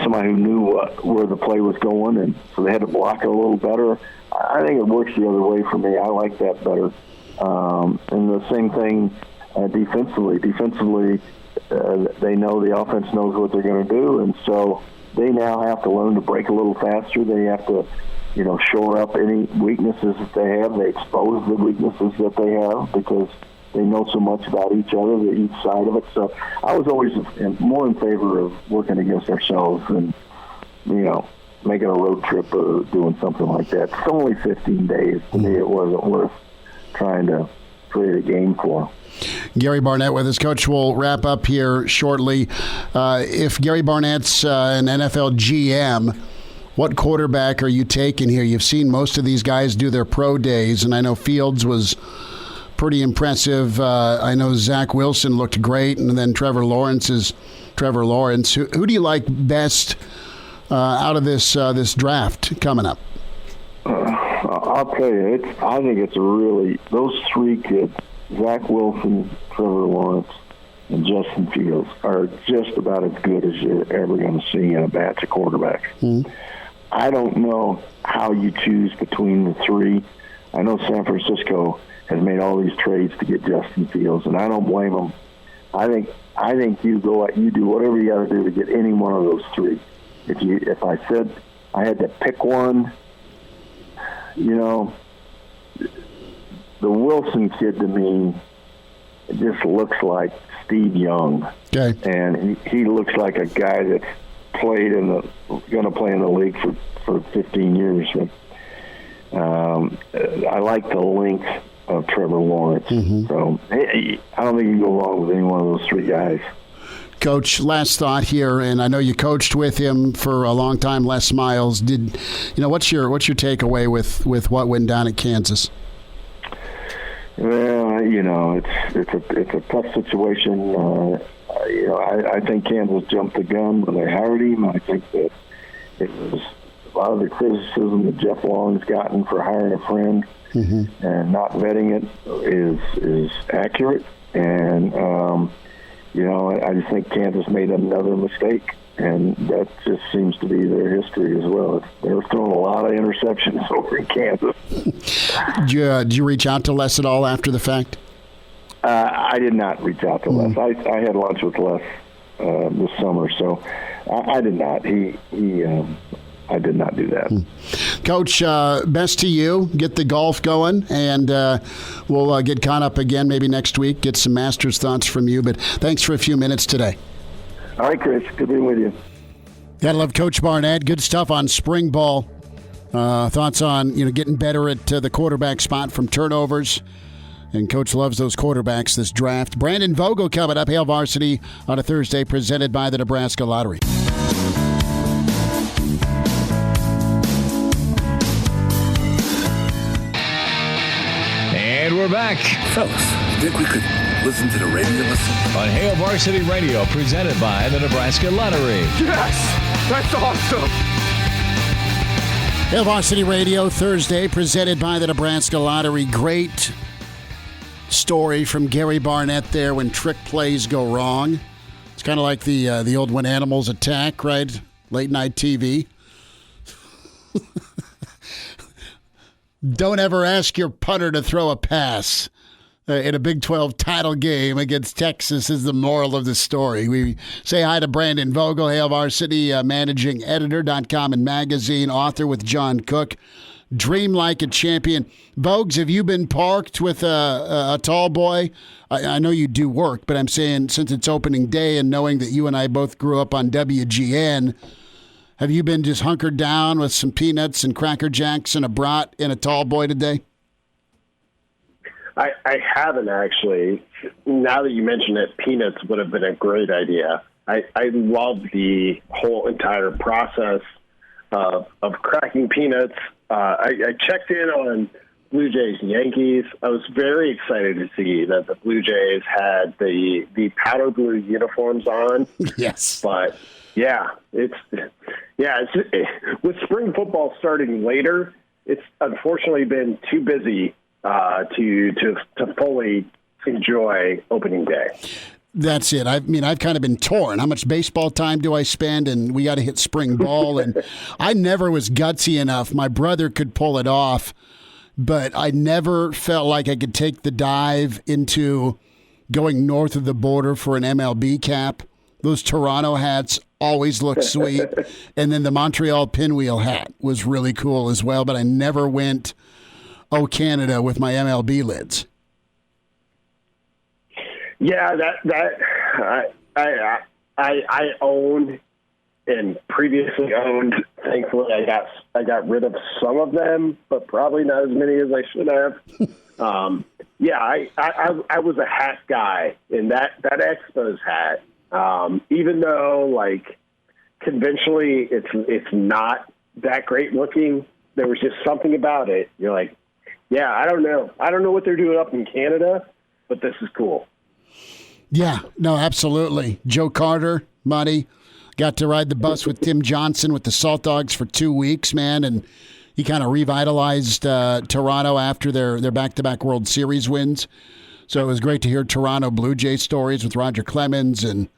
somebody who knew where the play was going, and so they had to block it a little better. I think it works the other way for me. I like that better. And the same thing defensively. Defensively, they know the offense knows what they're going to do, and so they now have to learn to break a little faster. They have to, shore up any weaknesses that they have. They expose the weaknesses that they have because they know so much about each other, each side of it. So I was always more in favor of working against ourselves and, making a road trip or doing something like that. It's only 15 days. To me, it wasn't worth trying to create a game for. Gary Barnett with us. Coach, we'll wrap up here shortly. If Gary Barnett's an NFL GM, what quarterback are you taking here? You've seen most of these guys do their pro days, and I know Fields was pretty impressive. I know Zach Wilson looked great, and then Trevor Lawrence is Trevor Lawrence. Who do you like best out of this draft coming up? I'll tell you, I think it's those three kids, Zach Wilson, Trevor Lawrence, and Justin Fields, are just about as good as you're ever going to see in a batch of quarterbacks. Mm-hmm. I don't know how you choose between the three. I know San Francisco has made all these trades to get Justin Fields, and I don't blame them. I think you go out, you do whatever you got to do to get any one of those three. If I said I had to pick one, the Wilson kid to me just looks like Steve Young. Okay. And he looks like a guy that's going to play in the league for 15 years. I like the length of Trevor Lawrence. Mm-hmm. So I don't think you can go wrong with any one of those three guys. Coach, last thought here, and I know you coached with him for a long time, Les Miles. What's your takeaway with what went down at Kansas? Well, it's a tough situation. I think Kansas jumped the gun when they hired him. I think that it was a lot of the criticism that Jeff Long's gotten for hiring a friend and not vetting it is accurate. And I just think Kansas made another mistake, and that just seems to be their history as well. They're throwing a lot of interceptions over in Kansas. Did you reach out to Les at all after the fact? I did not reach out to Les. I had lunch with Les this summer, so I did not. I did not do that. Coach, best to you. Get the golf going, and we'll get caught up again maybe next week, get some Masters thoughts from you. But thanks for a few minutes today. All right, Chris. Good being with you. Gotta love Coach Barnett. Good stuff on spring ball. Thoughts on getting better at the quarterback spot from turnovers. And Coach loves those quarterbacks this draft. Brandon Vogel coming up. Hail Varsity on a Thursday, presented by the Nebraska Lottery. And we're back Fellas, think we could listen to the radio on Hail Varsity Radio, presented by the Nebraska Lottery. Yes! That's awesome! Hail Varsity Radio, Thursday, presented by the Nebraska Lottery. Great story from Gary Barnett there when trick plays go wrong. It's kind of like the old When Animals Attack, right? Late night TV. Don't ever ask your punter to throw a pass in a Big 12 title game against Texas is the moral of the story. We say hi to Brandon Vogel, Hail Varsity managing editor.com and magazine, author with John Cook. Dream like a champion. Vogues, have you been parked with a tall boy? I know you do work, but I'm saying since it's opening day and knowing that you and I both grew up on WGN, have you been just hunkered down with some peanuts and Cracker Jacks and a brat and a tall boy today? I haven't actually. Now that you mention it, peanuts would have been a great idea. I love the whole entire process of cracking peanuts. I checked in on Blue Jays and Yankees. I was very excited to see that the Blue Jays had the powder blue uniforms on. Yes. But it's with spring football starting later, it's unfortunately been too busy to fully enjoy opening day. That's it. I've kind of been torn. How much baseball time do I spend? And we got to hit spring ball. And I never was gutsy enough. My brother could pull it off, but I never felt like I could take the dive into going north of the border for an MLB cap. Those Toronto hats always look sweet. And then the Montreal pinwheel hat was really cool as well. But I never went, oh, Canada with my MLB lids. Yeah, I own and previously owned. Thankfully, I got rid of some of them, but probably not as many as I should have. I was a hat guy, and that Expos hat. Even though, like, conventionally it's not that great looking, there was just something about it. You're like, yeah, I don't know what they're doing up in Canada, but this is cool. Yeah, no, absolutely. Joe Carter, Muddy, got to ride the bus with Tim Johnson with the Salt Dogs for 2 weeks, man, and he kind of revitalized Toronto after their back-to-back World Series wins. So it was great to hear Toronto Blue Jay stories with Roger Clemens, and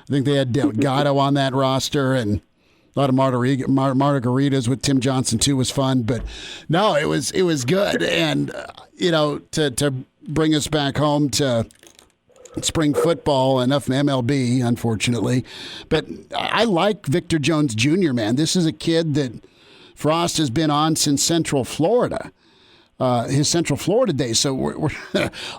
I think they had Delgado on that roster, and a lot of margaritas with Tim Johnson too was fun. But no, it was good, and to bring us back home to spring football, enough MLB, unfortunately. But I like Victor Jones Jr., man. This is a kid that Frost has been on since Central Florida, his Central Florida days. So we're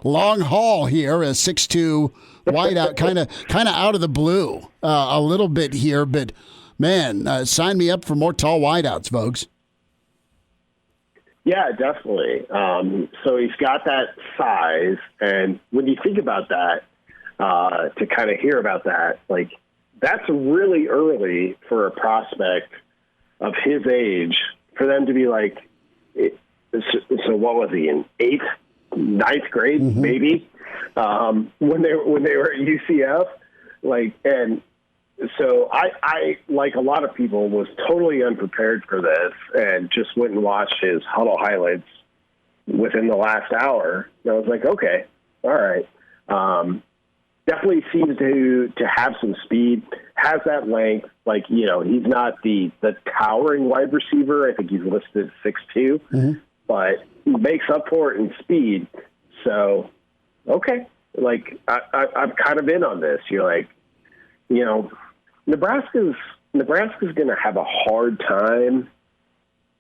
long haul here, a 6'2" wideout, kind of out of the blue a little bit here. But, man, sign me up for more tall wideouts, folks. Yeah, definitely. So he's got that size, and when you think about that, to kind of hear about that, like, that's really early for a prospect of his age for them to be like, so what was he, in 8th, 9th grade, maybe, when they were at UCF, like, and so I, like a lot of people, was totally unprepared for this and just went and watched his huddle highlights within the last hour. And I was like, okay, all right. Definitely seems to have some speed, has that length. Like, he's not the towering wide receiver. I think he's listed 6'2", but he makes up for it in speed. So, okay. Like, I'm kind of in on this. You're like, Nebraska's going to have a hard time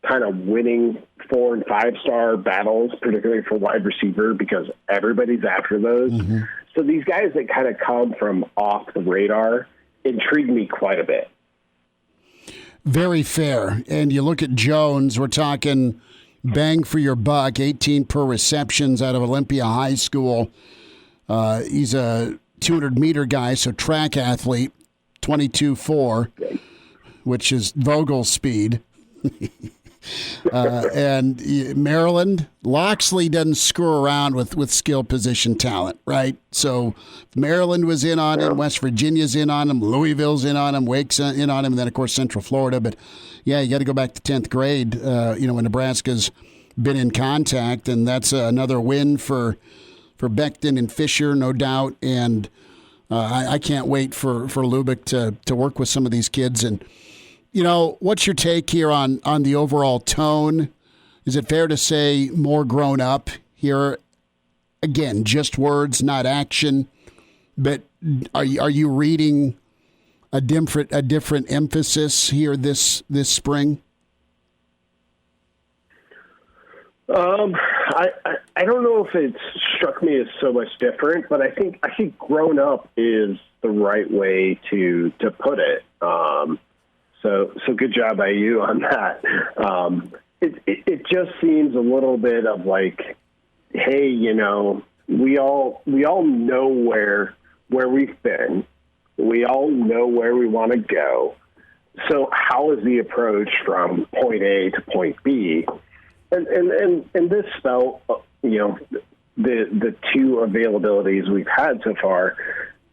kind of winning 4- and 5-star battles, particularly for wide receiver, because everybody's after those. So these guys that kind of come from off the radar intrigue me quite a bit. Very fair. And you look at Jones, we're talking bang for your buck, 18 per receptions out of Olympia High School. He's a 200-meter guy, so track athlete, 22.4, which is Vogel speed. And Maryland, Loxley doesn't screw around with skill position talent, right? So Maryland was in on him, West Virginia's in on him, Louisville's in on him, Wake's in on him, and then, of course, Central Florida. But, yeah, you got to go back to 10th grade, when Nebraska's been in contact, and that's another win for Becton and Fisher, no doubt. And I can't wait for Lubick to work with some of these kids. And, what's your take here on the overall tone? Is it fair to say more grown up here? Again, just words, not action. But are you reading a different emphasis here this spring? I don't know if it's struck me as so much different, but I think grown up is the right way to put it. So good job by you on that. It just seems a little bit of like, hey, we all know where we've been. We all know where we want to go. So how is the approach from point A to point B? And this felt, the two availabilities we've had so far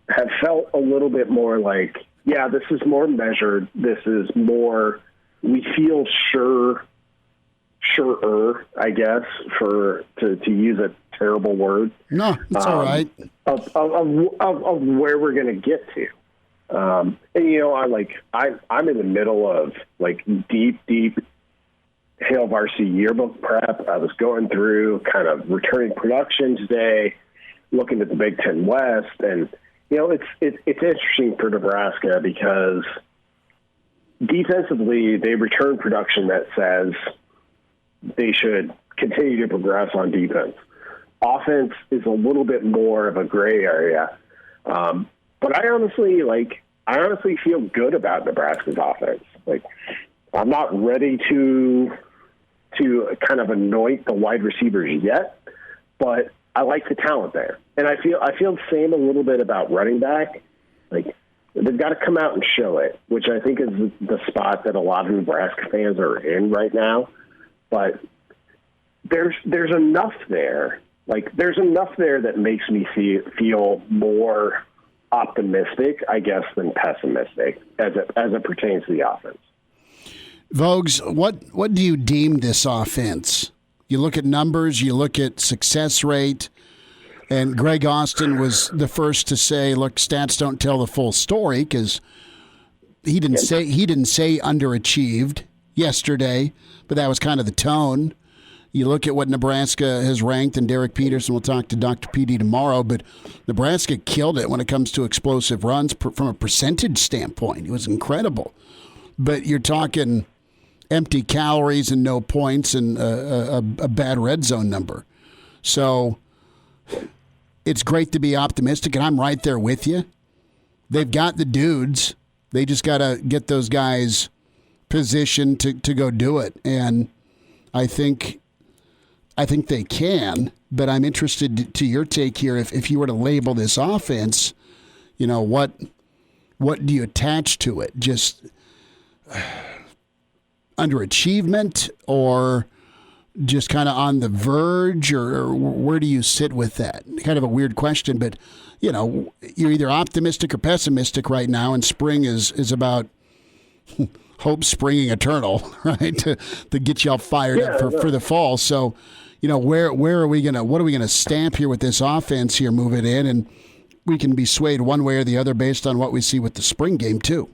have felt a little bit more like, yeah, this is more measured. This is more, we feel surer, I guess, to use a terrible word. No, it's all right. Of where we're going to get to. And I'm in the middle of like deep Hale Varsity yearbook prep. I was going through kind of returning production today, looking at the Big Ten West, and it's interesting for Nebraska because defensively they return production that says they should continue to progress on defense. Offense is a little bit more of a gray area, but I honestly feel good about Nebraska's offense. Like, I'm not ready to kind of anoint the wide receivers yet, but I like the talent there. And I feel the same a little bit about running back. Like, they've got to come out and show it, which I think is the spot that a lot of Nebraska fans are in right now. But there's enough there. Like, there's enough there that makes me feel more optimistic, I guess, than pessimistic as it pertains to the offense. Vogues, what do you deem this offense? You look at numbers, you look at success rate, and Greg Austin was the first to say, look, stats don't tell the full story, because he didn't say underachieved yesterday, but that was kind of the tone. You look at what Nebraska has ranked, and Derek Peterson will talk to Dr. PD tomorrow, but Nebraska killed it when it comes to explosive runs from a percentage standpoint. It was incredible. But you're talking empty calories and no points and a bad red zone number. So it's great to be optimistic, and I'm right there with you. They've got the dudes. They just got to get those guys positioned to go do it. And I think they can, but I'm interested to your take here. If you were to label this offense, what do you attach to it? Just underachievement, or just kind of on the verge, or where do you sit with that? Kind of a weird question, but you're either optimistic or pessimistic right now, and spring is about hope springing eternal, right? To get y'all fired up for the fall. So, where are we what are we gonna stamp here with this offense here, move it in, and we can be swayed one way or the other based on what we see with the spring game too.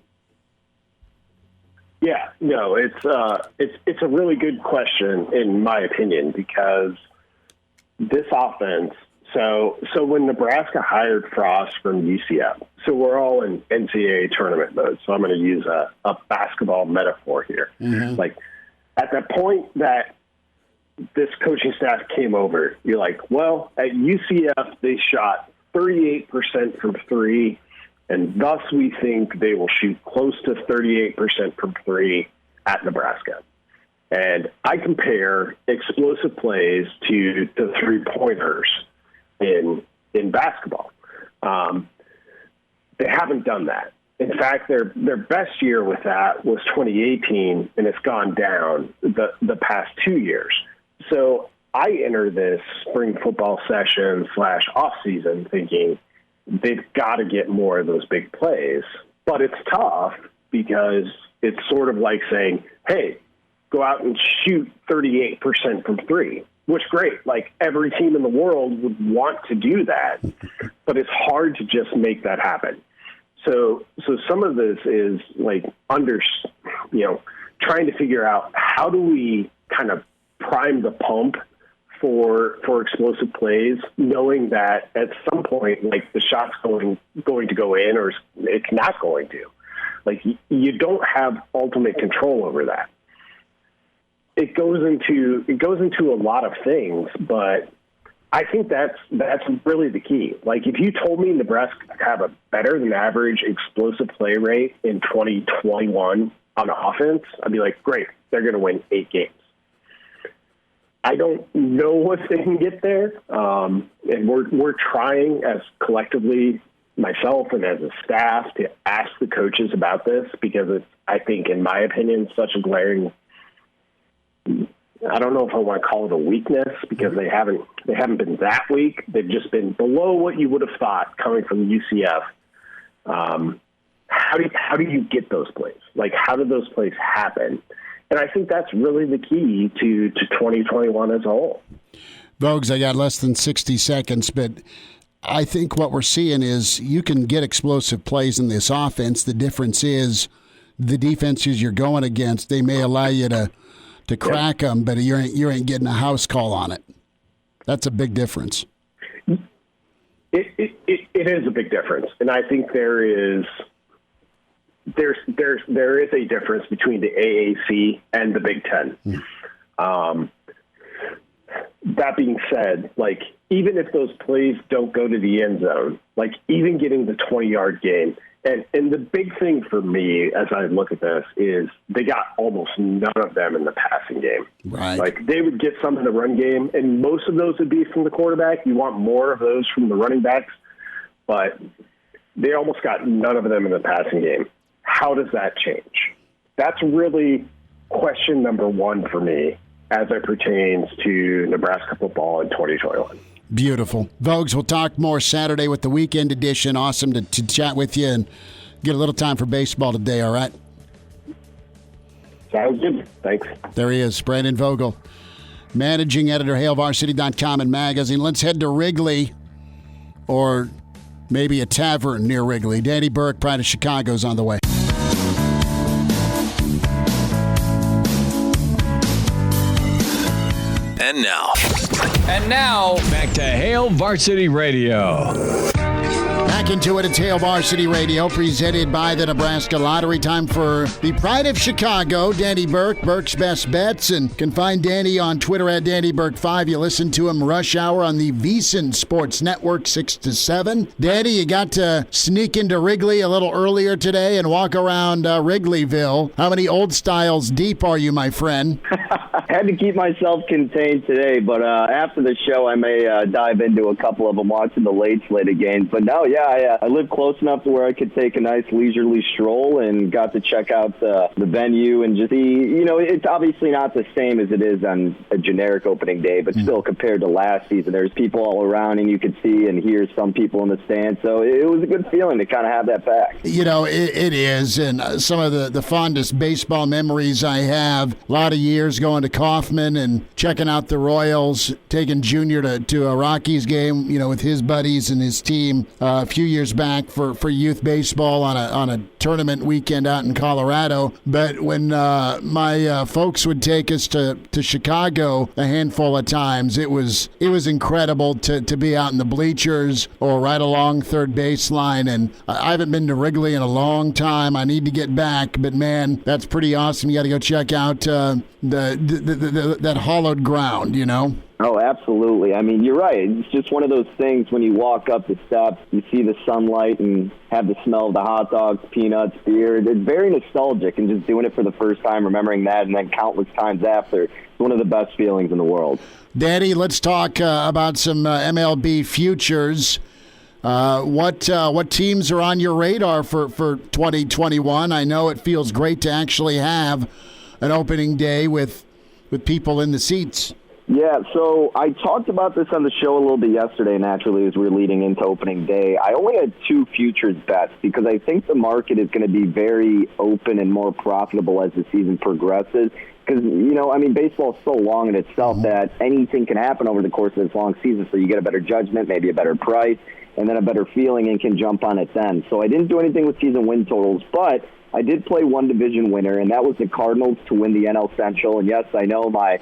Yeah, no, it's a really good question in my opinion, because this offense. So when Nebraska hired Frost from UCF, so we're all in NCAA tournament mode. So I'm going to use a basketball metaphor here. Mm-hmm. Like, at the point that this coaching staff came over, you're like, well, at UCF they shot 38% from three. And thus, we think they will shoot close to 38% from three at Nebraska. And I compare explosive plays to the three-pointers in basketball. They haven't done that. In fact, their best year with that was 2018, and it's gone down the past 2 years. So I enter this spring football session / off-season thinking they've got to get more of those big plays. But it's tough because it's sort of like saying, hey, go out and shoot 38% from three, which great. Like every team in the world would want to do that, but it's hard to just make that happen. So some of this is like trying to figure out how do we kind of prime the pump for explosive plays, knowing that at some point, like the shot's going to go in or it's not going to. Like you don't have ultimate control over that. It goes into a lot of things, but I think that's really the key. Like if you told me Nebraska could have a better than average explosive play rate in 2021 on offense, I'd be like, great, they're going to win 8 games. I don't know if they can get there, and we're trying as collectively, myself and as a staff, to ask the coaches about this because it's, I think, in my opinion, such a glaring. I don't know if I want to call it a weakness because they haven't been that weak. They've just been below what you would have thought coming from UCF. How do you get those plays? Like, how do those plays happen? And I think that's really the key to 2021 as a whole. Vogues, I got less than 60 seconds, but I think what we're seeing is you can get explosive plays in this offense. The difference is the defenses you're going against, they may allow you to crack them, but you ain't getting a house call on it. That's a big difference. It is a big difference, and I think there is a difference between the AAC and the Big Ten. That being said, like even if those plays don't go to the end zone, like even getting the 20-yard gain. And the big thing for me as I look at this is they got almost none of them in the passing game. Right. Like they would get some in the run game, and most of those would be from the quarterback. You want more of those from the running backs, but they almost got none of them in the passing game. How does that change? That's really question number one for me as it pertains to Nebraska football in 2021. Beautiful. Vogues, we'll talk more Saturday with the weekend edition. Awesome to chat with you and get a little time for baseball today, all right? Sounds good. Thanks. There he is, Brandon Vogel, managing editor, HailVarsity.com and magazine. Let's head to Wrigley, or maybe a tavern near Wrigley. Danny Burke, Pride of Chicago, is on the way. And now, back to Hail Varsity Radio. Back into it. It's Hail Varsity Radio, presented by the Nebraska Lottery. Time for the Pride of Chicago, Danny Burke, Burke's Best Bets. And can find Danny on Twitter at DannyBurke5. You listen to him Rush Hour on the VSiN Sports Network, 6 to 7. Danny, you got to sneak into Wrigley a little earlier today and walk around Wrigleyville. How many old styles deep are you, my friend? Had to keep myself contained today, but after the show, I may dive into a couple of them watching the late slate of games. But no, yeah, I live close enough to where I could take a nice leisurely stroll and got to check out the venue and just see, it's obviously not the same as it is on a generic opening day, but still compared to last season, there's people all around and you could see and hear some people in the stands. So it was a good feeling to kind of have that back. It is, and some of the fondest baseball memories I have, a lot of years going to Kaufman and checking out the Royals, taking Junior to a Rockies game, with his buddies and his team a few years back for youth baseball on a tournament weekend out in Colorado. But when my folks would take us to Chicago a handful of times, it was incredible to be out in the bleachers or right along third baseline. And I haven't been to Wrigley in a long time. I need to get back, but man, that's pretty awesome. You got to go check out that hollowed ground, you know? Oh, absolutely. I mean, you're right. It's just one of those things when you walk up the steps, you see the sunlight and have the smell of the hot dogs, peanuts, beer. It's very nostalgic, and just doing it for the first time, remembering that, and then countless times after, it's one of the best feelings in the world. Daddy, let's talk about some MLB Futures. What teams are on your radar for 2021? I know it feels great to actually have an opening day with people in the seats. Yeah, so I talked about this on the show a little bit yesterday, naturally, as we were leading into opening day. I only had 2 futures bets because I think the market is going to be very open and more profitable as the season progresses. Because, baseball is so long in itself that anything can happen over the course of this long season, so you get a better judgment, maybe a better price, and then a better feeling and can jump on it then. So I didn't do anything with season win totals, but I did play one division winner, and that was the Cardinals to win the NL Central. And yes, I know my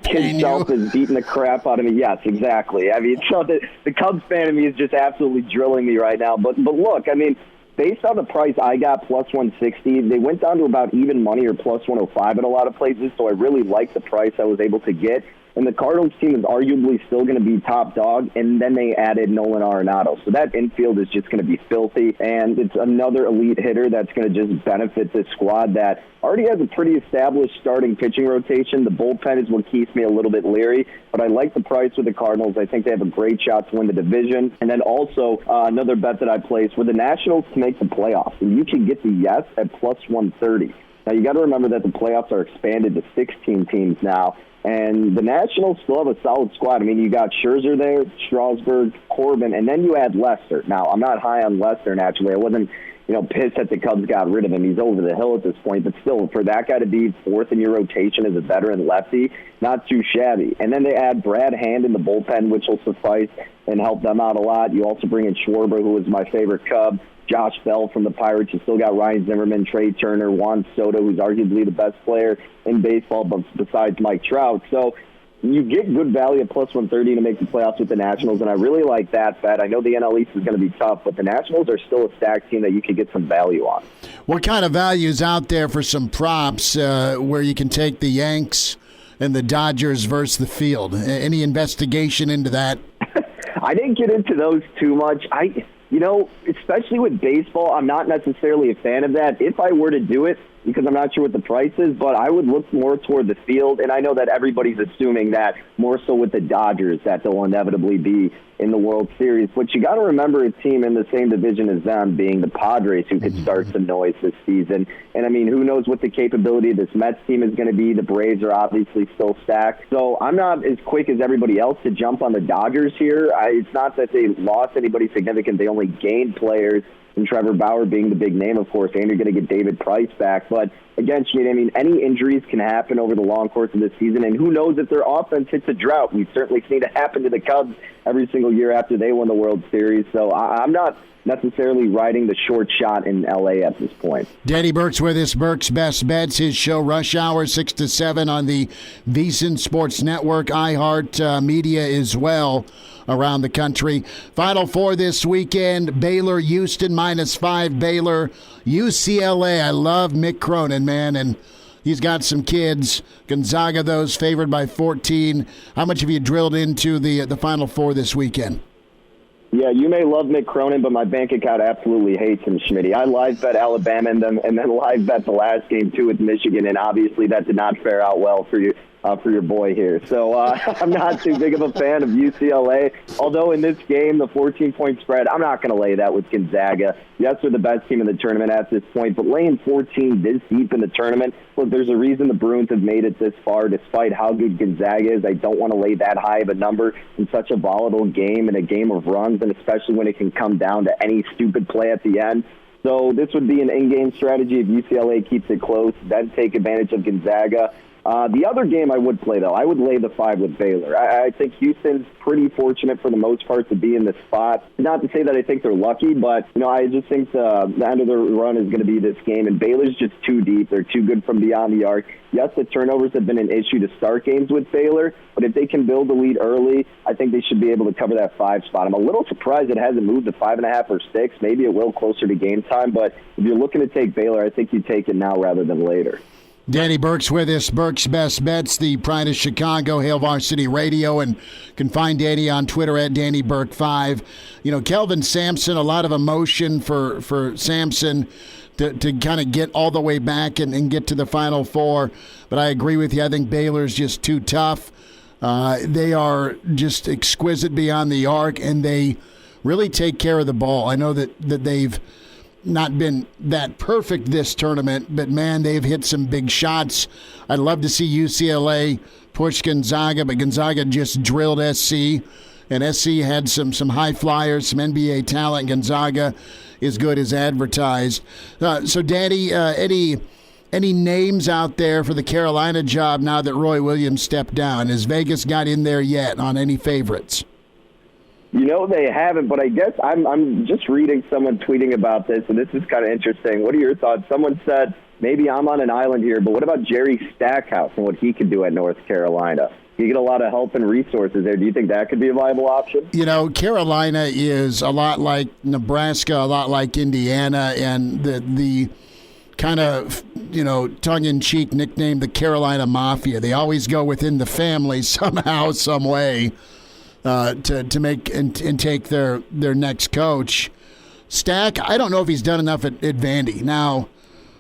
kid self is beating the crap out of me. Yes, exactly. I mean, so the Cubs fan of me is just absolutely drilling me right now. But look, I mean, based on the price I got, plus 160, they went down to about even money or plus 105 at a lot of places. So I really liked the price I was able to get. And the Cardinals team is arguably still going to be top dog, and then they added Nolan Arenado. So that infield is just going to be filthy, and it's another elite hitter that's going to just benefit this squad that already has a pretty established starting pitching rotation. The bullpen is what keeps me a little bit leery, but I like the price with the Cardinals. I think they have a great shot to win the division. And then also another bet that I placed were the Nationals to make the playoffs, and you can get the yes at plus 130. Now, you got to remember that the playoffs are expanded to 16 teams now. And the Nationals still have a solid squad. I mean, you got Scherzer there, Strasburg, Corbin, and then you add Lester. Now, I'm not high on Lester, naturally. I wasn't, pissed that the Cubs got rid of him. He's over the hill at this point. But still, for that guy to be fourth in your rotation as a veteran lefty, not too shabby. And then they add Brad Hand in the bullpen, which will suffice and help them out a lot. You also bring in Schwarber, who was my favorite Cub. Josh Bell from the Pirates. You still got Ryan Zimmerman, Trey Turner, Juan Soto, who's arguably the best player in baseball besides Mike Trout. So you get good value at plus 130 to make the playoffs with the Nationals, and I really like that bet. I know the NL East is going to be tough, but the Nationals are still a stacked team that you could get some value on. What kind of value is out there for some props where you can take the Yanks and the Dodgers versus the field? Any investigation into that? I didn't get into those too much. Especially with baseball, I'm not necessarily a fan of that. If I were to do it, because I'm not sure what the price is, but I would look more toward the field. And I know that everybody's assuming that more so with the Dodgers that they'll inevitably be in the World Series. But you got to remember a team in the same division as them being the Padres, who could start some noise this season. And, I mean, who knows what the capability of this Mets team is going to be. The Braves are obviously still stacked. So I'm not as quick as everybody else to jump on the Dodgers here. It's not that they lost anybody significant. They only gained players. And Trevor Bauer being the big name, of course, and you're going to get David Price back. But again, Schmidt, I mean, any injuries can happen over the long course of this season, and who knows if their offense hits a drought. We've certainly seen it happen to the Cubs every single year after they won the World Series. So I'm not necessarily riding the short shot in L.A. at this point. Danny Burke's with us. Burke's Best Bets, his show Rush Hour 6 to 7 on the VSiN Sports Network, iHeart Media as well around the country. Final four this weekend: Baylor, Houston -5. Baylor, UCLA. I love Mick Cronin, man, and he's got some kids. Gonzaga, those favored by 14. How much have you drilled into the Final Four this weekend? Yeah, you may love Mick Cronin, but my bank account absolutely hates him, Schmitty. I live bet Alabama and then live bet the last game, too, with Michigan, and obviously that did not fare out well for you. For your boy here. So I'm not too big of a fan of UCLA, although in this game, the 14-point spread, I'm not going to lay that with Gonzaga. Yes, they're the best team in the tournament at this point, but laying 14 this deep in the tournament, look, there's a reason the Bruins have made it this far, despite how good Gonzaga is. I don't want to lay that high of a number in such a volatile game and a game of runs, and especially when it can come down to any stupid play at the end. So this would be an in-game strategy if UCLA keeps it close, then take advantage of Gonzaga. The other game I would play, though, I would lay the 5 with Baylor. I think Houston's pretty fortunate for the most part to be in this spot. Not to say that I think they're lucky, but I just think the end of the run is going to be this game, and Baylor's just too deep. They're too good from beyond the arc. Yes, the turnovers have been an issue to start games with Baylor, but if they can build a lead early, I think they should be able to cover that 5 spot. I'm a little surprised it hasn't moved to 5.5 or 6. Maybe it will closer to game time, but if you're looking to take Baylor, I think you take it now rather than later. Danny Burke's with us. Burke's Best Bets, the pride of Chicago, Hail Varsity Radio, and can find Danny on Twitter at DannyBurke5. Kelvin Sampson, a lot of emotion for Sampson to kind of get all the way back and get to the Final Four. But I agree with you. I think Baylor's just too tough. They are just exquisite beyond the arc, and they really take care of the ball. I know that they've not been that perfect this tournament, but man, they've hit some big shots. I'd love to see UCLA push Gonzaga, but Gonzaga just drilled SC, and SC had some high flyers, some NBA talent. Gonzaga is good as advertised. So, Danny, any names out there for the Carolina job now that Roy Williams stepped down? Has Vegas got in there yet on any favorites? They haven't, but I guess I'm just reading someone tweeting about this, and this is kind of interesting. What are your thoughts? Someone said, maybe I'm on an island here, but what about Jerry Stackhouse and what he could do at North Carolina? You get a lot of help and resources there. Do you think that could be a viable option? Carolina is a lot like Nebraska, a lot like Indiana, and the kind of, tongue-in-cheek nickname, the Carolina Mafia. They always go within the family somehow, some way. To make and take their next coach. Stack, I don't know if he's done enough at Vandy. Now,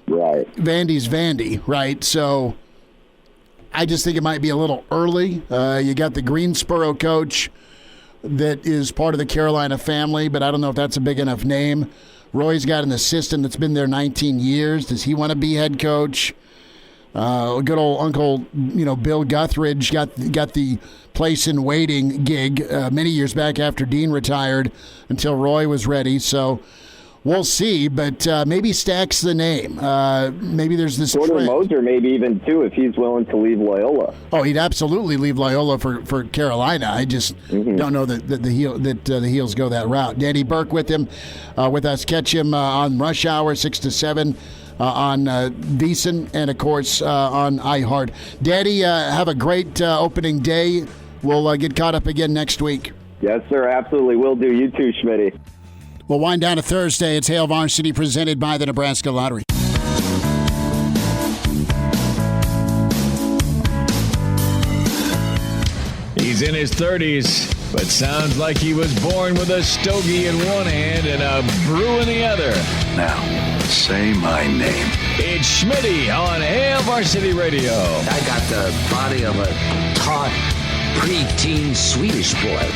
right. Vandy's Vandy, right? So I just think it might be a little early. You got the Greensboro coach that is part of the Carolina family, but I don't know if that's a big enough name. Roy's got an assistant that's been there 19 years. Does he want to be head coach? Good old Uncle, Bill Guthridge got the place in waiting gig many years back after Dean retired until Roy was ready. So we'll see, but maybe Stack's the name. Maybe there's this Jordan Moser, maybe even too, if he's willing to leave Loyola. Oh, he'd absolutely leave Loyola for Carolina. I just don't know that the Heels go that route. Danny Burke with us. Catch him on Rush Hour 6 to 7. On VSiN and, of course, on iHeart. Daddy, have a great opening day. We'll get caught up again next week. Yes, sir. Absolutely. Will do. You too, Schmitty. We'll wind down to Thursday. It's Hail Varsity presented by the Nebraska Lottery. He's in his 30s, but sounds like he was born with a stogie in one hand and a brew in the other. Now, say my name. It's Schmitty on Hail Varsity Radio. I got the body of a taut, preteen Swedish boy.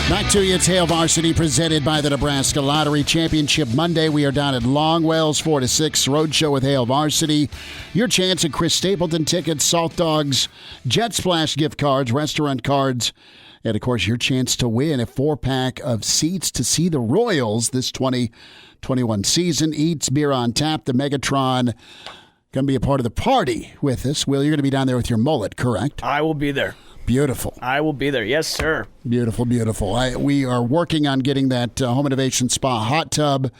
Back to you, it's Hail Varsity presented by the Nebraska Lottery. Championship Monday. We are down at Longwells, 4 to 6 Roadshow with Hail Varsity. Your chance at Chris Stapleton tickets, Salt Dogs, Jet Splash gift cards, restaurant cards, and, of course, your chance to win a 4-pack of seats to see the Royals this 2021 season. Eats, beer on tap, the Megatron. Going to be a part of the party with us. Will, you're going to be down there with your mullet, correct? I will be there. Beautiful. I will be there. Yes, sir. Beautiful, beautiful. We are working on getting that Home Innovation Spa hot tub.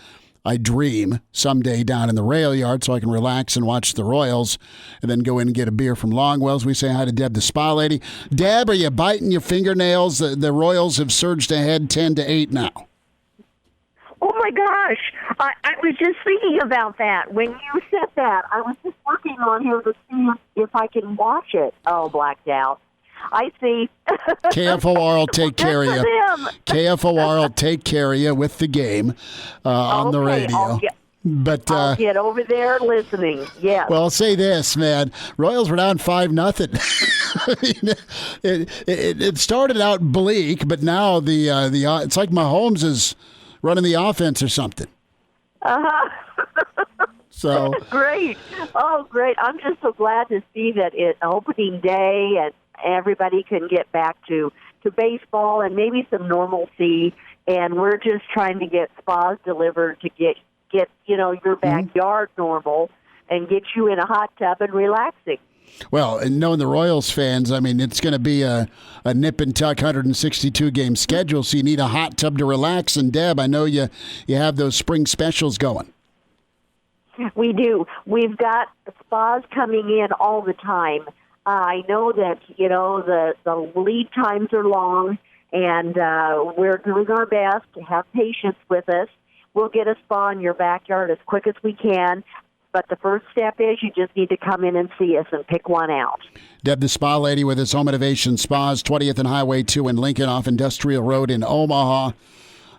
I dream someday down in the rail yard so I can relax and watch the Royals and then go in and get a beer from Longwells. We say hi to Deb, the spa lady. Deb, are you biting your fingernails? The Royals have surged ahead 10-8 now. Oh, my gosh. I was just thinking about that. When you said that, I was just working on here to see if I can watch it. Oh, blacked out. I see. KFOR will take care of you. KFOR will take care of you with the game on the radio. I'll get over there listening. Yeah. Well, I'll say this, man. Royals were down 5-0. It started out bleak, but now it's like Mahomes is running the offense or something. So great. Oh, great. I'm just so glad to see that it's opening day and everybody can get back to baseball and maybe some normalcy. And we're just trying to get spas delivered to get your backyard normal and get you in a hot tub and relaxing. Well, and knowing the Royals fans, I mean, it's going to be a nip and tuck 162-game schedule, so you need a hot tub to relax. And, Deb, I know you have those spring specials going. We do. We've got spas coming in all the time. I know that, the lead times are long, and we're doing our best to have patience with us. We'll get a spa in your backyard as quick as we can. But the first step is you just need to come in and see us and pick one out. Deb, the spa lady with his Home Innovation Spas, 20th and Highway 2 in Lincoln off Industrial Road in Omaha.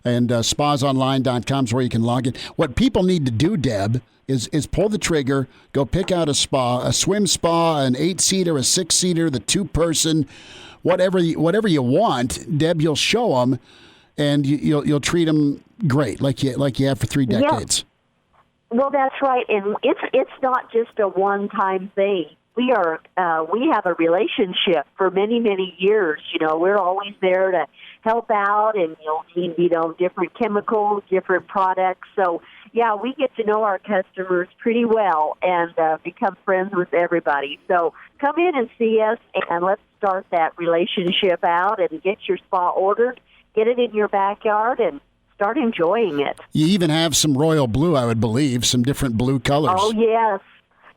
And spasonline.com is where you can log in. What people need to do, Deb, is pull the trigger, go pick out a spa, a swim spa, an 8-seater, a 6-seater, the 2-person, whatever you want. Deb, you'll show them, and you'll treat them great, like you have for 3 decades. Yeah. Well, that's right, and it's not just a one-time thing. We have a relationship for many, many years. We're always there to help out, and different chemicals, different products. So yeah, we get to know our customers pretty well and become friends with everybody. So come in and see us, and let's start that relationship out and get your spa ordered, get it in your backyard, and start enjoying it. You even have some royal blue, I would believe, some different blue colors. Oh, yes.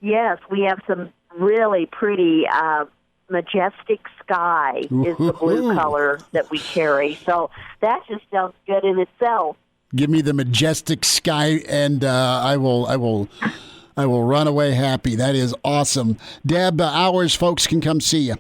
Yes, we have some really pretty majestic sky is the blue color that we carry. So that just sounds good in itself. Give me the majestic sky, and I will run away happy. That is awesome. Deb, hours folks can come see you.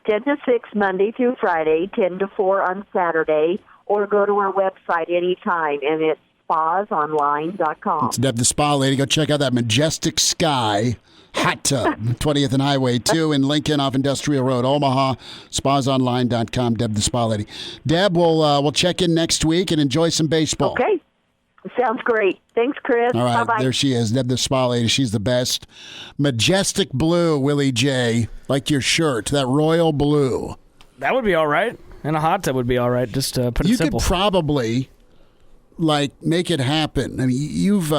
10 to 6 Monday through Friday, 10 to 4 on Saturday, or go to our website anytime, and it's spasonline.com. It's Deb the Spa Lady. Go check out that majestic sky hot tub, 20th and Highway 2 in Lincoln off Industrial Road, Omaha, spasonline.com, Deb the Spa Lady. Deb, we'll check in next week and enjoy some baseball. Okay. Sounds great. Thanks, Chris. All right, Bye-bye. there she is, Deb the Spa Lady. She's the best. Majestic blue, Willie J., like your shirt, that royal blue. That would be all right. And a hot tub would be all right, just to put it simple. You could probably, make it happen. I mean, you've...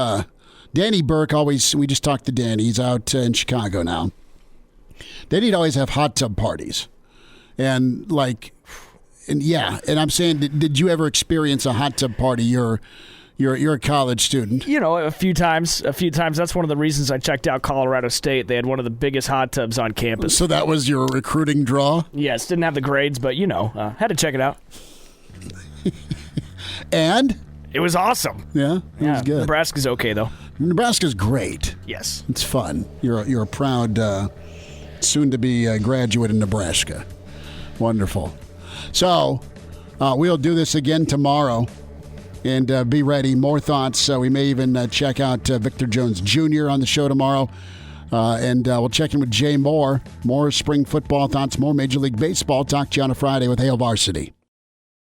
Danny Burke we just talked to Danny. He's out in Chicago now. Danny'd always have hot tub parties. And I'm saying, did you ever experience a hot tub party? You're a college student. A few times. That's one of the reasons I checked out Colorado State. They had one of the biggest hot tubs on campus. So that was your recruiting draw? Yes, didn't have the grades, but had to check it out. And? It was awesome. Yeah, it was good. Nebraska's okay, though. Nebraska's great. Yes. It's fun. You're a proud, soon-to-be graduate in Nebraska. Wonderful. So, we'll do this again tomorrow. And be ready. More thoughts. We may even check out Victor Jones Jr. on the show tomorrow. And we'll check in with Jay Moore. More spring football thoughts, more Major League Baseball. Talk to you on a Friday with Hail Varsity.